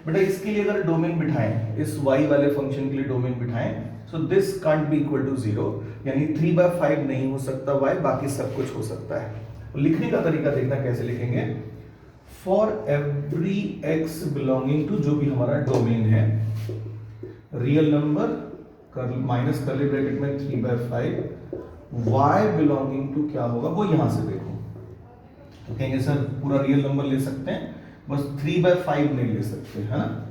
बेटा। इसके लिए अगर डोमेन बिठाएं, इस y वाले फंक्शन के लिए डोमेन बिठाएं, so this can't be equal to 0, यानी 3/5 नहीं हो सकता y, बाकी सब कुछ हो सकता है। तो लिखने का तरीका देखना कैसे लिखेंगे, for every x belonging to जो भी हमारा डोमेन है, real number minus curly bracket में 3/5, y बिलोंगिंग टू क्या होगा वो यहां से देखो। तो कहेंगे सर पूरा रियल नंबर ले सकते हैं, बस 3/5 नहीं ले सकते, है ना।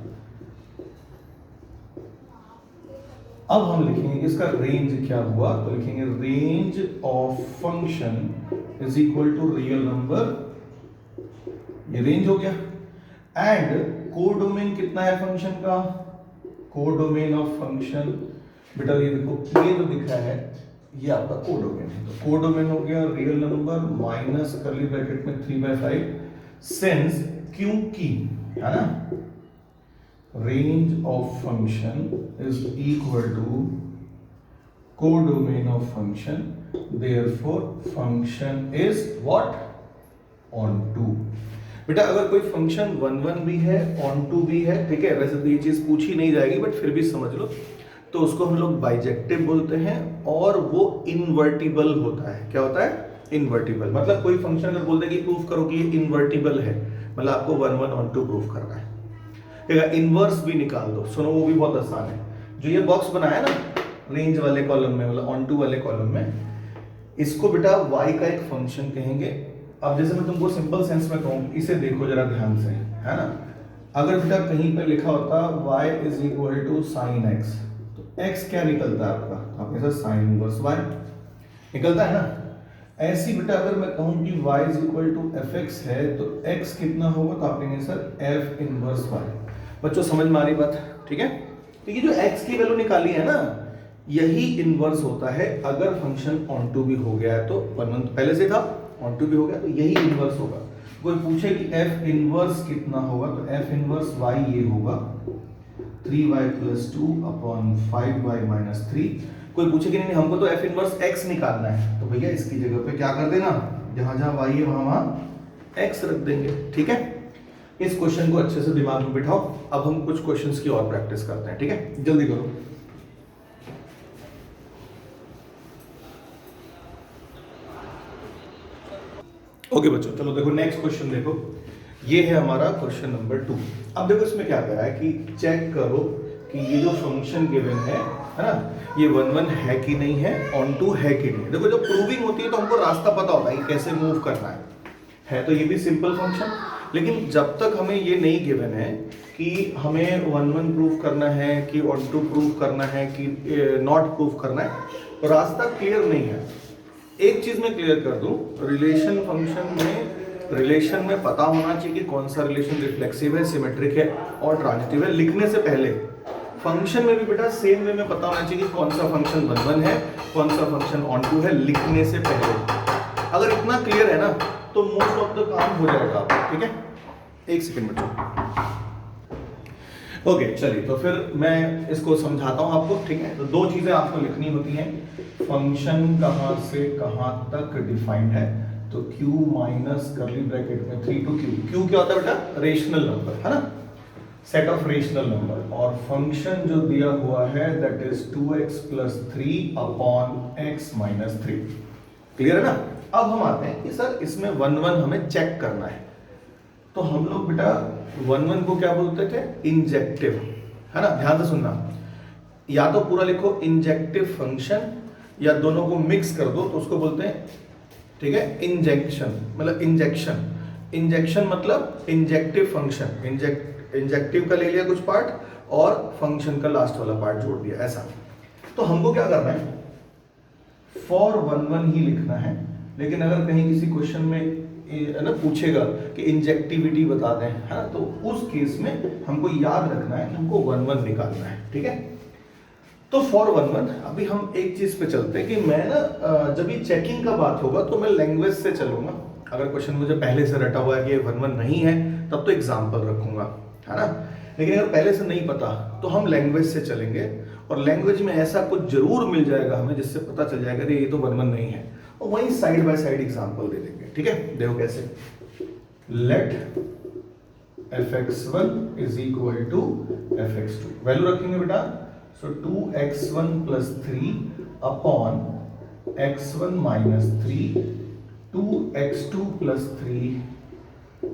अब हम लिखेंगे इसका रेंज क्या हुआ, तो लिखेंगे range of function is equal to real number, ये रेंज हो गया। एंड कोडोमेन कितना है फंक्शन का, कोडोमेन ऑफ फंक्शन, बेटा ये देखो ये जो दिखा है ये आपका कोडोमेन है, तो कोडोमेन हो गया real number minus curly bracket में 3/5 सिंस क्योंकि, है ना, range of function is equal to codomain of function, therefore function is what, onto। बेटा अगर कोई फंक्शन 1 भी है onto भी है, ठीक है, वैसे तो ये चीज पूछी नहीं जाएगी बट फिर भी समझ लो, तो उसको हम लोग बाइजेक्टिव बोलते हैं और वो इनवर्टिबल होता है। क्या होता है, इनवर्टिबल। मतलब कोई फंक्शन अगर बोलते हैं कि प्रूफ करो कि ये इनवर्टिबल है, मतलब आपको 1 onto प्रूफ करना है, ठीक है। इनवर्स भी निकाल दो, सुनो वो भी बहुत आसान है। जो ये बॉक्स बनाया ना रेंज वाले कॉलम में, मतलब ऑनटू वाले कॉलम में, इसको बेटा y का एक फंक्शन कहेंगे। अब जैसे मैं तुमको सिंपल सेंस में कहूँ, इसे देखो जरा ध्यान से, है ना। अगर बेटा कहीं पे लिखा होता y is equal to sine x, तो x क्या निकलता है आपका, आपके साथ साइन इनवर्स y निकलता है ना। ऐसी बेटा अगर मैं कहूँ कि y is equal to fx है, तो x कितना होगा, तो आप कहेंगे सर f इनवर्स y। बच्चों समझ में आ रही बात, ठीक है। तो ये जो x की वैल्यू निकाली है ना, यही इनवर्स होता है। अगर फंक्शन ऑनटू भी हो गया है तो 1 पहले से था, ऑनटू भी हो गया तो यही इनवर्स होगा। कोई पूछे कि f इनवर्स कितना होगा, तो f इनवर्स y ये होगा 3y + 2 अपॉन 5y - 3। कोई पूछे कि नहीं हमको तो f इनवर्स x निकालना है, तो भैया इसकी जगह पे क्या कर देना, जहां जहां y है वहां x रख देंगे, ठीक है। इस क्वेश्चन को अच्छे से दिमाग में बिठाओ। अब हम कुछ क्वेश्चंस की और प्रैक्टिस करते हैं, ठीक है, जल्दी करो। ओके बच्चों, चलो देखो नेक्स्ट क्वेश्चन देखो, ये है हमारा क्वेश्चन नंबर 2। अब देखो इसमें क्या करा है कि चेक करो कि ये जो फंक्शन गिवन है ना, ये 1 है कि नहीं है, ऑनटू है कि नहीं। देखो जब प्रूविंग होती है तो हमको रास्ता पता होता है कि कैसे मूव करना है तो ये भी सिंपल फंक्शन। लेकिन जब तक हमें ये नहीं गिवन है कि हमें 1 प्रूफ करना है कि ऑनटू प्रूफ करना है कि नॉट प्रूफ करना है, तो रास्ता क्लियर नहीं है। एक चीज मैं क्लियर कर दूं, रिलेशन फंक्शन में रिलेशन में पता होना चाहिए कि कौन सा रिलेशन रिफ्लेक्सिव है, सिमेट्रिक है और ट्रांजिटिव है। लिखने से पहले फंक्शन में भी बेटा सेम वे में पता होना चाहिए कि कौन सा फंक्शन 1 है, कौन सा फंक्शन ऑनटू है, लिखने से पहले। अगर इतना क्लियर है ना तो मोस्ट ऑफ द काम हो जाएगा, ठीक है। एक सेकंड बच्चों, ओके चलिए, तो फिर मैं इसको समझाता हूं आपको, ठीक है। तो 2 चीजें आपको लिखनी होती हैं, फंक्शन कहां से कहां तक डिफाइंड है, तो q माइनस कर्ली ब्रैकेट में 3 to q। q क्या होता है बेटा, रेशनल नंबर, है ना, सेट ऑफ रेशनल नंबर। और फंक्शन जो दिया हुआ है that is 2x + 3 upon x - 3। Clear है ना। अब हम आते हैं कि सर इसमें 1 हमें चेक करना है, तो हम लोग बेटा 1 को क्या बोलते थे, इंजेक्टिव, है ना। ध्यान से सुनना, या तो पूरा लिखो इंजेक्टिव फंक्शन, या दोनों को मिक्स कर दो तो उसको बोलते हैं, ठीक है, इंजेक्शन, मतलब इंजेक्शन। इंजेक्शन मतलब इंजेक्टिव फंक्शन, इंजेक्टिव का ले लिया कुछ पार्ट और फंक्शन का लास्ट वाला पार्ट जोड़ दिया, ऐसा। तो हमको क्या करना है, फॉर 1 ही लिखना है। लेकिन अगर कहीं किसी क्वेश्चन में ना पूछेगा कि इंजेक्टिविटी बता दें, है ना, तो उस केस में हमको याद रखना है कि हमको 1 निकालना है, ठीक है। तो फॉर 1 अभी हम एक चीज पे चलते हैं कि मैं ना जब ये चेकिंग का बात होगा तो मैं लैंग्वेज से चलूंगा। अगर क्वेश्चन मुझे पहले से रटा हुआ है कि ये 1 नहीं है, तब तो एग्जाम्पल रखूंगा, है ना। लेकिन अगर पहले से नहीं पता तो हम लैंग्वेज से चलेंगे, और लैंग्वेज में ऐसा कुछ जरूर मिल जाएगा हमें जिससे पता चल जाएगा कि ये तो 1 नहीं है, और वहीं साइड बाय साइड एग्जाम्पल दे देंगे, ठीक है। देखो कैसे, let fx1 is equal to fx2, value रखेंगे बेटा, सो 2x1 + 3 upon x1 - 3, 2x2 + 3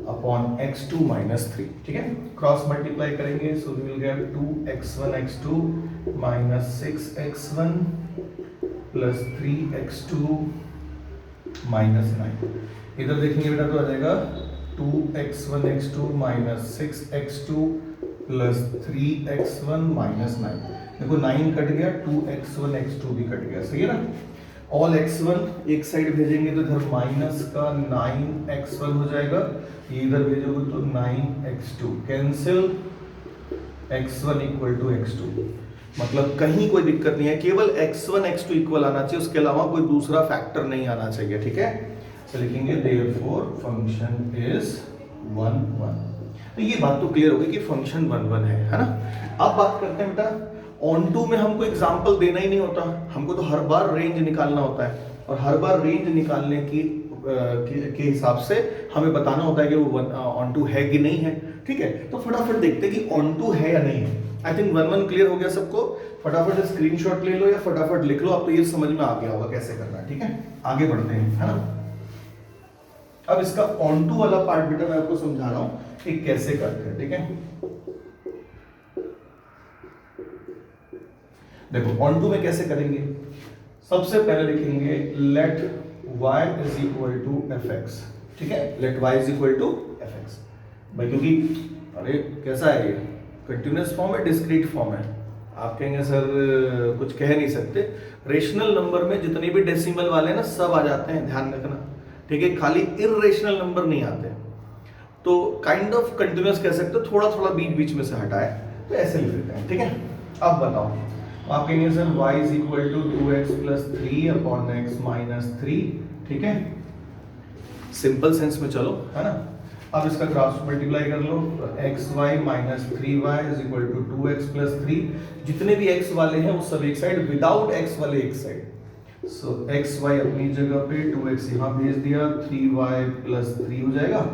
upon x2 - 3, ठीक है। क्रॉस मल्टीप्लाई करेंगे, सो we will gate 2x1 x2 - 6x1 + 3x2 - 9। इधर देखेंगे बेटा तो आ जाएगा 2x1 x2 minus 6x2 plus 3x1 minus 9। देखो 9 कट गया, 2x1 x2 भी कट गया, सही है ना। ऑल x1 एक साइड भेजेंगे तो इधर माइनस का 9x1 हो जाएगा, ये इधर भेजोगे तो 9x2, cancel x1 equal to x2। मतलब कहीं कोई दिक्कत नहीं है, केवल x1 x2 इक्वल आना चाहिए, उसके अलावा कोई दूसरा फैक्टर नहीं आना चाहिए, ठीक है। तो लिखेंगे देयरफॉर फंक्शन इज 1 1। तो ये बात तो क्लियर होगी कि फंक्शन 1 1 है ना। अब बात करते हैं बेटा, ऑन टू में हमको एग्जाम्पल देना ही नहीं होता, हमको तो हर बार रेंज निकालना होता है, और हर बार रेंज निकालने के हिसाब से हमें बताना होता है कि वो ऑन टू है कि नहीं है, ठीक है। तो फटाफट देखते हैं कि ऑन टू है या नहीं है। आई थिंक 1 1 क्लियर हो गया सबको। फटाफट स्क्रीनशॉट ले लो या फटाफट लिख लो, आप तो ये समझ में आ गया होगा कैसे करना है, ठीक है। आगे बढ़ते हैं, है ना। अब इसका ऑन टू वाला पार्ट बेटा मैं आपको समझा रहा हूं कि कैसे करते हैं, ठीक है। देखो ऑन टू में कैसे करेंगे, सबसे पहले लिखेंगे let y is equal to fx, ठीक है। Let y is equal to fx भाई, क्योंकि अरे कैसा है ये, कंटिन्यूअस फॉर्म है, डिस्क्रीट फॉर्म है। आप कहेंगे सर कुछ कह नहीं सकते, रेशनल नंबर में जितने भी डेसिमल वाले ना सब आ जाते हैं, ध्यान रखना, ठीक है। खाली इर्रेशनल नंबर नहीं आते, तो काइंड ऑफ कंटिन्यूअस कह सकते हो, थोड़ा थोड़ा बीच बीच में से हटाए, तो ऐसे लिख देते हैं, ठीक है। अब बताओ, आप कहेंगे sir y is equal to 2x plus 3 upon x minus 3, ठीक है। सिंपल सेंस में चलो, है ना। अब इसका क्रॉस मल्टीप्लाई कर लो, तो xy minus 3y is equal to 2x plus 3। जितने भी x वाले हैं वो सब एक साइड, विदाउट x वाले एक साइड। सो xy अपनी जगह पे, 2x यहाँ भेज दिया, 3y प्लस 3 हो जाएगा।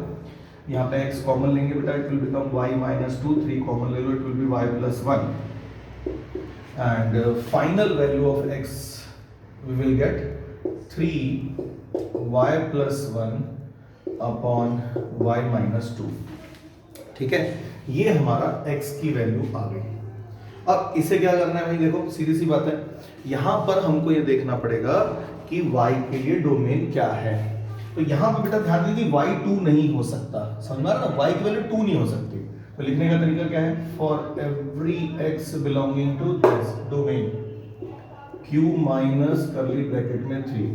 यहाँ पे x कॉमन लेंगे बेटा, it will become y minus 2, 3 common ले लो, it will be y plus 1। And final value of x we will get 3y plus 1 upon y minus 2, ठीक है। ये हमारा x की वैल्यू आ गई। अब इसे क्या करना है भाई, देखो सीधी सी बात है, यहां पर हमको ये देखना पड़ेगा कि y के लिए डोमेन क्या है। तो यहां पर बेटा ध्यान दीजिए, y 2 नहीं हो सकता, समझ में आ रहा ना, y की वैल्यू 2 नहीं हो सकती। तो लिखने का तरीका क्या है, for every x belonging to this domain q minus curly bracket में 3,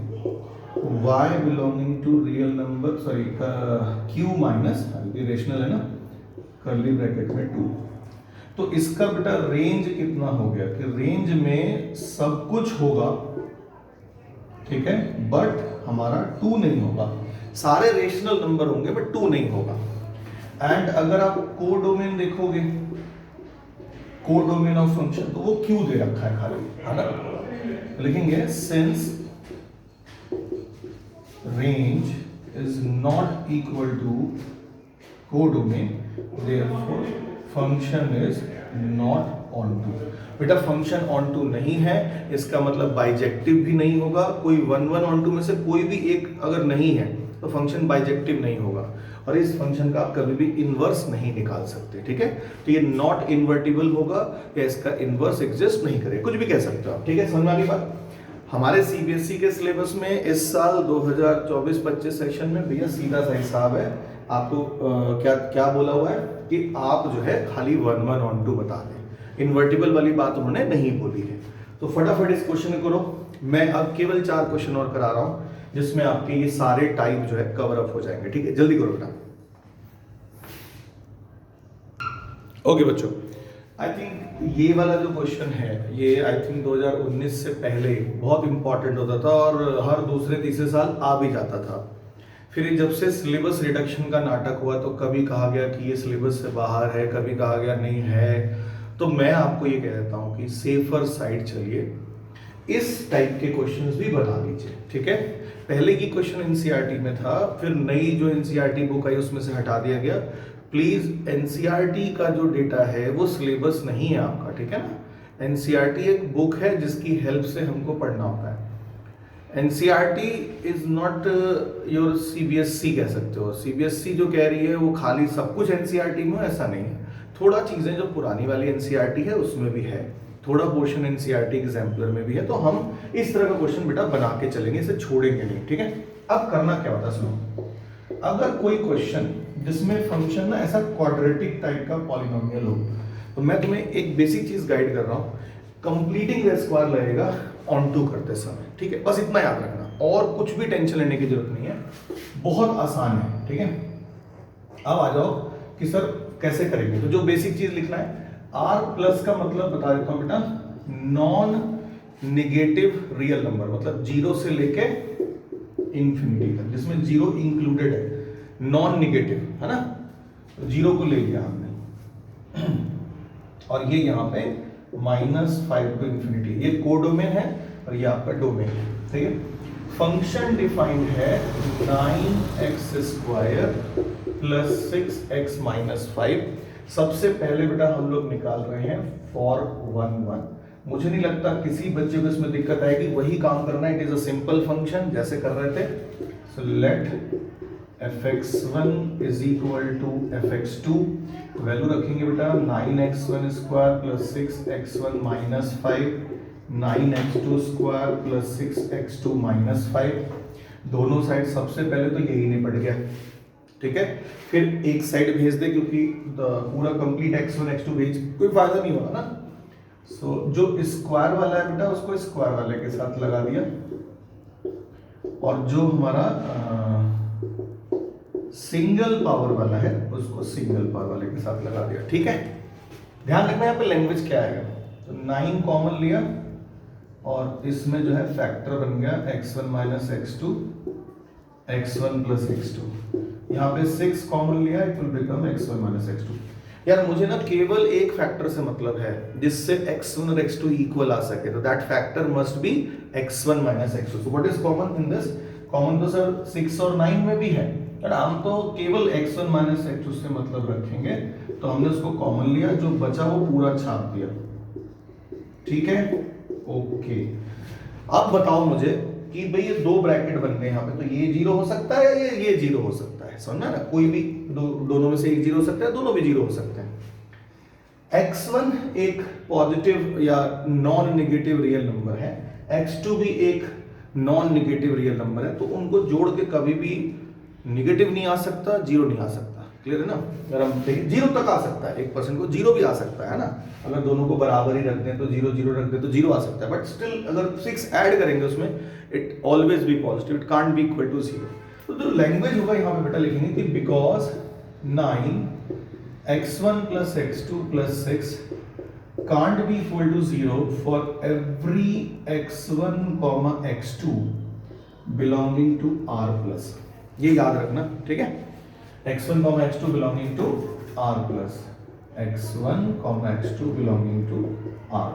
y belonging to real number, sorry q minus, ये रेशनल है ना, करली ब्रैकेट में 2। तो इसका बेटा रेंज कितना हो गया कि रेंज में सब कुछ होगा, ठीक है, बट हमारा 2 नहीं होगा। सारे रेशनल नंबर होंगे बट 2 नहीं होगा। एंड अगर आप कोडोमेन देखोगे, कोडोमेन ऑफ फंक्शन, तो वो क्यू दे रखा है खाली, है ना। लिखेंगे since range is not equal to codomain, therefore function is not onto. बेटा फंक्शन ऑन टू नहीं है, इसका मतलब बाइजेक्टिव भी नहीं होगा। कोई 1 1 ऑन टू में से कोई भी एक अगर नहीं है तो फंक्शन बाइजेक्टिव नहीं होगा, और इस फंक्शन का आप कभी भी इनवर्स नहीं निकाल सकते, ठीक है। तो ये नॉट इन्वर्टिबल होगा या इसका इनवर्स एग्जिस्ट नहीं करे, कुछ भी कह सकते हो आप, ठीक है। समझ में आ गई बात। हमारे सीबीएसई के सिलेबस में इस साल 2024-25 सेशन में भैया सीधा सा हिसाब है, आपको क्या क्या बोला हुआ है कि आप जो है खाली 1 1 ऑन टू बता दें, इन्वर्टिबल वाली बात उन्होंने नहीं बोली है। तो फटाफट इस क्वेश्चन को करो। मैं अब केवल 4 क्वेश्चन और करा रहा हूं जिसमें आपके ये सारे टाइप जो है कवर अप हो जाएंगे, ठीक है। जल्दी करो बेटा। ओके बच्चों, आई थिंक ये वाला जो क्वेश्चन है ये आई थिंक 2019 से पहले बहुत इंपॉर्टेंट होता था और हर दूसरे तीसरे साल आ भी जाता था। फिर जब से सिलेबस रिडक्शन का नाटक हुआ तो कभी कहा गया कि ये सिलेबस से बाहर है, कभी कहा गया नहीं है। तो मैं आपको ये कह देता हूँ कि सेफर साइड चलिए, इस टाइप के क्वेश्चंस भी बना लीजिए, ठीक है। पहले की क्वेश्चन एनसीईआरटी में था, फिर नई जो एनसीईआरटी बुक आई उसमें से हटा दिया गया। प्लीज एनसीईआरटी का जो डेटा है वो सिलेबस नहीं है आपका, ठीक है ना। एनसीईआरटी एक बुक है जिसकी हेल्प से हमको पढ़ना होता है। NCERT is not your CBSE कह सकते हो। सीबीएसई जो कह रही है वो खाली सब कुछ एनसीईआरटी में, ऐसा नहीं है। थोड़ा चीजें जो पुरानी वाली एनसीईआरटी है उसमें भी है, थोड़ा पोर्शन एनसीईआरटी एग्जाम्पलर में भी है। तो हम इस तरह का क्वेश्चन बेटा बना के चलेंगे, इसे छोड़ेंगे नहीं, ठीक है। अब करना क्या होता है, सुनो, अगर कोई क्वेश्चन जिसमें फंक्शन ना ऐसा क्वाड्रेटिक टाइप का पॉलिनोमियल हो। तो मैं तुम्हें एक बेसिक चीज गाइड कर रहा हूँ, कंप्लीटिंग द स्क्वायर लगेगा ऑन टू करते समय, ठीक है? बस इतना याद रखना, और कुछ भी टेंशन लेने की जरूरत नहीं है, बहुत आसान है, ठीक है? अब आ जाओ कि सर कैसे करेंगे। तो जो बेसिक चीज लिखना है, आर प्लस का मतलब बता देता हूं बेटा, नॉन निगेटिव रियल नंबर, मतलब जीरो से लेके इंफिनिटी तक, जिसमें जीरो इंक्लूडेड है, नॉन निगेटिव है ना, तो जीरो को ले लिया हमने और ये यहाँ पे -5 टू इंफिनिटी, ये कोडोमेन है और ये आपका डोमेन है, ठीक है? फंक्शन डिफाइंड है 9x² + 6x - 5। सबसे पहले बेटा हम लोग निकाल रहे हैं for 1 1। मुझे नहीं लगता किसी बच्चे को इसमें दिक्कत आएगी, वही काम करना है, it is a simple function जैसे कर रहे थे। So let fx1 = fx2, value रखेंगे बेटा 9x1² + 6x1 - 5, 9x2² + 6x2 - 5। दोनों साइड सबसे पहले तो यही निपट गया, ठीक है? फिर एक साइड भेज दे, क्योंकि पूरा कंप्लीट x1 x2 भेज कोई फायदा नहीं होगा ना। सो जो स्क्वायर वाला है बेटा उसको स्क्वायर वाले के साथ लगा दिया, और जो हमारा सिंगल पावर वाला है उसको सिंगल पावर वाले के साथ लगा दिया, ठीक है? ध्यान रखना यहाँ पे लैंग्वेज क्या आएगा। तो 9 कॉमन लिया और इसमें जो है फैक्टर बन गया x1 - x2, x1 + x2। यहाँ पे 6 कॉमन लिया, it will become x1 - x2। यार मुझे ना केवल एक फैक्टर से मतलब है जिससे x1 और x2 इक्वल आ सके, तो that factor must be x1 - x2। So what is common in this? Common तो सर 6 और 9 में भी है, पर हम तो केवल x1 - x2 से मतलब रखेंगे, तो हमने उसको कॉमन लिया, जो बचा वो पूरा छाप दिया, ठीक है? ओके। अब बताओ मुझे कि भाई ये दो ब्रैकेट बन गए यहाँ पे, तो ये जीरो हो सकता है या ये जीरो हो सकता है? समझना ना, कोई भी दोनों में से एक जीरो हो सकता है, दोनों भी जीरो हो सकते हैं। x1 एक पॉजिटिव या नॉन नेगेटिव रियल नंबर है, x2 भी एक नॉन नेगेटिव रियल नंबर है, तो उनको जोड़ के कभी भी नेगेटिव नहीं आ सकता, जीरो नहीं आ सकता। क्लियर है ना? अगर हम देखिए जीरो तक आ सकता है, 1% को जीरो भी आ सकता है ना, अगर दोनों को बराबर ही रख दें तो जीरो जीरो रख दें तो जीरो आ सकता है, बट स्टिल अगर 6 ऐड करेंगे उसमें, it always be positive, it can't be equal to zero. तो जो लैंग्वेज होगा यहाँ पे बेटा लिखेंगे कि because 9x1 + x2 + 6 can't be equal to 0 for every x1, x2 belonging to R+। ये याद रखना, ठीक है? x1, x2 belonging to R+, x1, x2 belonging to R+।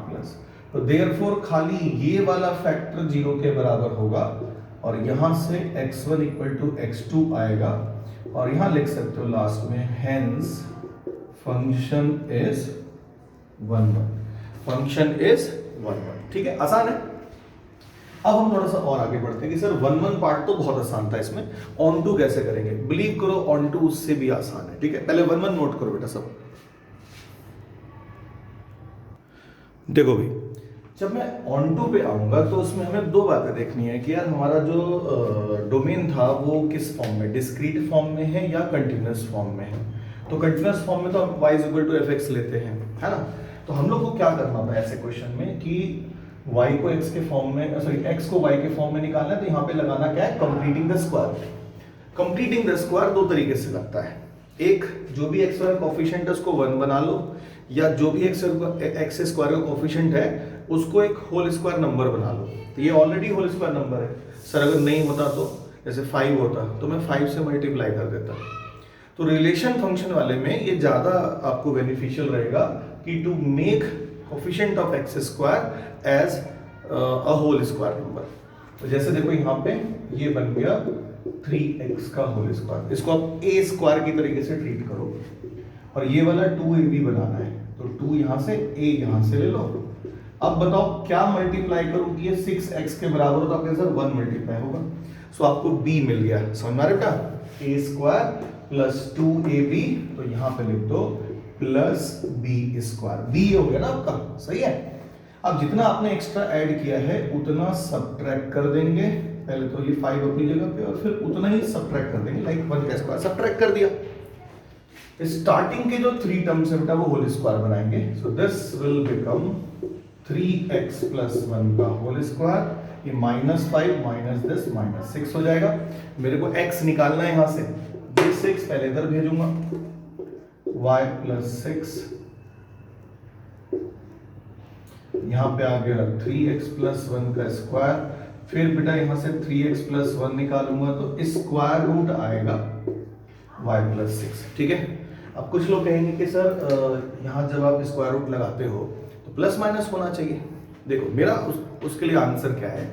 तो therefore खाली ये वाला फैक्टर जीरो के बराबर होगा, और यहां से x1 = x2 आएगा, और यहां लिख सकते हो लास्ट में hence function is 1 1, function is 1 1, ठीक है? आसान है। अब हम थोड़ा सा और आगे बढ़ते हैं कि सर 1 1 पार्ट तो बहुत आसान था, इसमें ऑन टू कैसे करेंगे? बिलीव करो ऑन टू उससे भी आसान है, ठीक है? पहले 1 1 नोट करो बेटा सब। देखो भाई, जब मैं ऑन टू पे आऊंगा तो उसमें हमें दो बातें देखनी है कि यार हमारा जो डोमेन था वो किस फॉर्म में, डिस्क्रीट फॉर्म में है या कंटिन्यूअस फॉर्म में है। तो कंटिन्यूअस फॉर्म में तो हम y = fx लेते हैं, है ना? तो हम लोग को क्या करना था ऐसे क्वेश्चन में कि y को x के फॉर्म में, सॉरी x को y के फॉर्म में निकालना है, तो यहाँ पे लगाना क्या है? Completing the square. Completing the square दो तरीके से लगता है, एक जो भी x का कोफिशिएंट है उसको 1 बना लो, या जो भी x स्क्वायर का कोफिशिएंट है उसको एक होल स्क्वायर नंबर बना लो। तो ये ऑलरेडी होल स्क्वायर नंबर है सर, अगर नहीं होता तो जैसे 5 होता तो मैं 5 से मल्टीप्लाई कर देता। तो रिलेशन फंक्शन वाले में ये ज़्यादा आपको बेनिफिशियल रहेगा कि to make coefficient of x² as a whole square number. तो जैसे देखो यहाँ पे ये बन गया 3x का होल स्क्वायर, इसको आप a स्क्वायर की तरीके से ट्रीट करो, और ये वाला 2ab बनाना है, तो 2 यहाँ से a यहाँ से ले लो। अब बताओ क्या मल्टीप्लाई करूं कि ये 6x के बराबर हो, तो आपके आंसर 1 मल्टीप्लाई होगा। सो आपको b मिल गया, समझ में आ रहा है बेटा? a² + 2ab, तो यहाँ पे लिख दो +b², b हो गया ना आपका, सही है? अब जितना आपने एक्स्ट्रा ऐड किया है उतना सब्ट्रैक्ट कर देंगे, पहले तो ये 5 अपनी जगह पे, और फिर उतना ही सब्ट्रैक्ट कर देंगे, लाइक 1 का स्क्वायर सब्ट्रैक्ट कर दिया, स्टार्टिंग के जो 3 टर्म्स है बेटा वो होल स्क्वायर बनाएंगे। So this will become 3x plus 1 का होल स्क्वायर, ये -5 माइनस दिस -6 हो जाएगा। मेरे को x निकालना है यहां से, ये 6 पहले इधर भेजूंगा, y प्लस 6 यहां पे आ गया 3x प्लस 1 का स्क्वायर, फिर बेटा यहां से 3x प्लस 1 निकालूंगा तो स्क्वायर रूट आएगा y प्लस 6। ठीक है, अब कुछ लोग कहेंगे कि सर यहाँ जब आप स्क्वायर रूट लगाते हो तो प्लस माइनस होना चाहिए। देखो मेरा उसके लिए आंसर क्या है,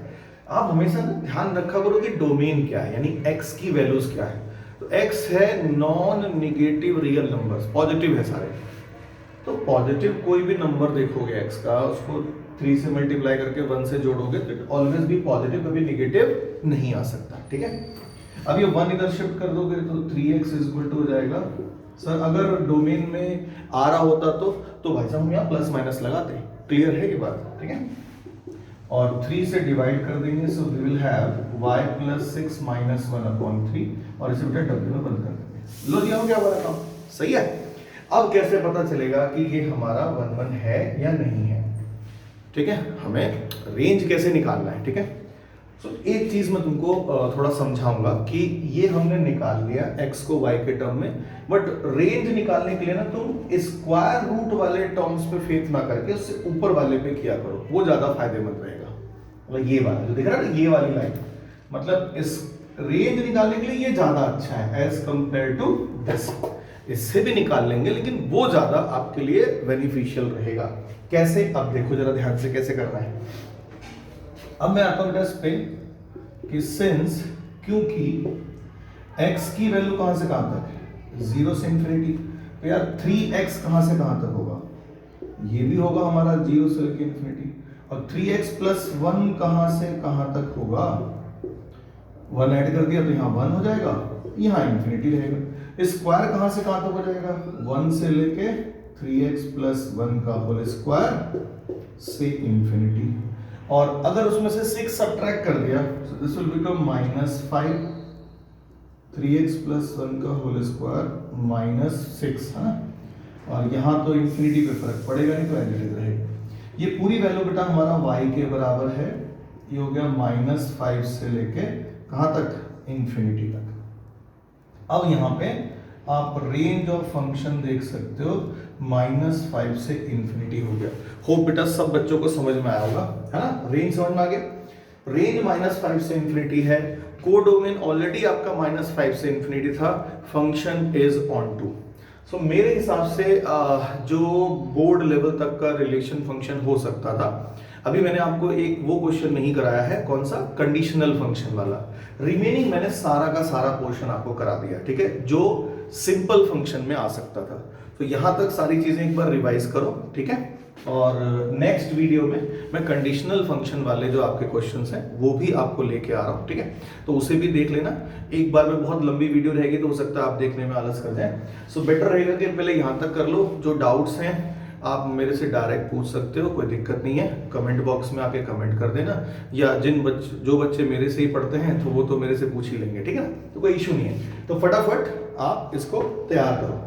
आप हमेशा ध्यान रखा करो कि डोमेन क्या है, यानी x की वैल्यूज क्या है। तो x है non negative real numbers, positive है सारे। तो पॉजिटिव कोई भी नंबर देखोगे x का, उसको 3 से मल्टीप्लाई करके 1 से जोड़ोगे तो ऑलवेज भी पॉजिटिव, कभी निगेटिव नहीं आ सकता। ठीक है, अब ये 1 इधर शिफ्ट कर दोगे तो 3x इक्वल टू हो जाएगा। सर अगर डोमेन में आ रहा होता तो भाई साहब हम यहाँ प्लस माइनस लगाते। क्लियर है ये बात? ठीक है, और 3 से डिवाइड कर देंगे, so we will have y plus 6 minus 1/3 और इसे बेटा w में बंद कर देंगे। लो जी, हम क्या बना था, सही है। अब कैसे पता चलेगा कि ये हमारा 1 1 है या नहीं है? ठीक है, हमें रेंज कैसे निकालना है। ठीक है, तो एक चीज मैं तुमको थोड़ा समझाऊंगा कि ये हमने निकाल लिया x को y के टर्म में, बट रेंज निकालने के लिए ना तुम स्क्वायर रूट वाले टर्म्स पे फेथ ना करके उससे ऊपर वाले पे किया करो, वो ज्यादा फायदेमंद रहेगा। मतलब ये वाला जो दिख रहा है ना, ये वाली लाइन, मतलब इस रेंज निकालने के लिए ये ज्यादा अच्छा है एज कंपेयर टू दिस। इससे भी निकाल लेंगे लेकिन वो ज्यादा आपके लिए बेनिफिशियल रहेगा। कैसे, अब देखो जरा ध्यान से कैसे करना है। अब मैं आता हूं इस पे कि सिंस, क्योंकि x की वैल्यू कहां से कहां तक है, 0 से इंफिनिटी, तो यार 3x कहां से कहां तक होगा, ये भी होगा हमारा 0 से लेकर इंफिनिटी, और 3x प्लस 1 कहां से कहां तक होगा, 1 ऐड कर दिया तो यहाँ 1 हो जाएगा, यहाँ इंफिनिटी रहेगा। स्क्वायर कहां से कहां तक हो जाएगा, 1 से लेके 3x प्लस 1 का होल स्क्वायर से इंफिनिटी, और अगर उसमें से 6 सब्ट्रैक्ट कर दिया so this will become -5, 3x plus 1 का होल स्क्वायर -6 है ना, और यहाँ तो इंफिनिटी पे फर्क पड़ेगा नहीं तो एज इट इज रहेगा। ये पूरी वैल्यू बेटा हमारा y के बराबर है, ये हो गया -5 से लेके कहाँ तक, इंफिनिटी तक। अब यहाँ पे आप रेंज ऑफ फंक्शन देख सकते हो, -5 से इंफिनिटी हो गया। होप बेटा सब बच्चों को समझ में आया होगा, है ना, रेंज समझ में आ गया। रेंज -5 से इंफिनिटी है, कोडोमेन ऑलरेडी आपका -5 से इंफिनिटी था, फंक्शन इज ऑन टू। सो मेरे हिसाब से जो बोर्ड लेवल तक का रिलेशन फंक्शन हो सकता था, अभी मैंने आपको एक वो क्वेश्चन नहीं कराया है, कौन सा, कंडीशनल फंक्शन वाला। रिमेनिंग मैंने सारा का सारा पोर्शन आपको करा दिया। ठीक है, जो सिंपल फंक्शन में आ सकता था। तो यहां तक सारी चीजें एक बार रिवाइज करो। ठीक है, और नेक्स्ट वीडियो में मैं कंडीशनल फंक्शन वाले जो आपके क्वेश्चंस हैं वो भी आपको लेके आ रहा हूं। ठीक है, तो उसे भी देख लेना। एक बार में बहुत लंबी वीडियो रहेगी तो हो सकता है आप देखने में आलस कर जाए। सो बेटर रहेगा कि पहले यहां तक कर लो। जो डाउट्स हैं आप मेरे से डायरेक्ट पूछ सकते हो, कोई दिक्कत नहीं है। कमेंट बॉक्स में आके कमेंट कर देना, या जो बच्चे मेरे से ही पढ़ते हैं तो वो तो मेरे से पूछ ही लेंगे। ठीक है ना, तो कोई इशू नहीं है। तो फटाफट आप इसको तैयार करो।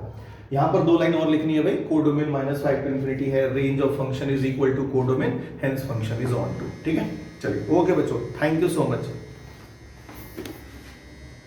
यहाँ पर 2 लाइन और लिखनी है भाई, कोडोमेन -5 टू इंफिनिटी है, range of function is equal to codomain, hence function is onto. ठीक है, चलिए ओके बच्चों, थैंक यू सो मच।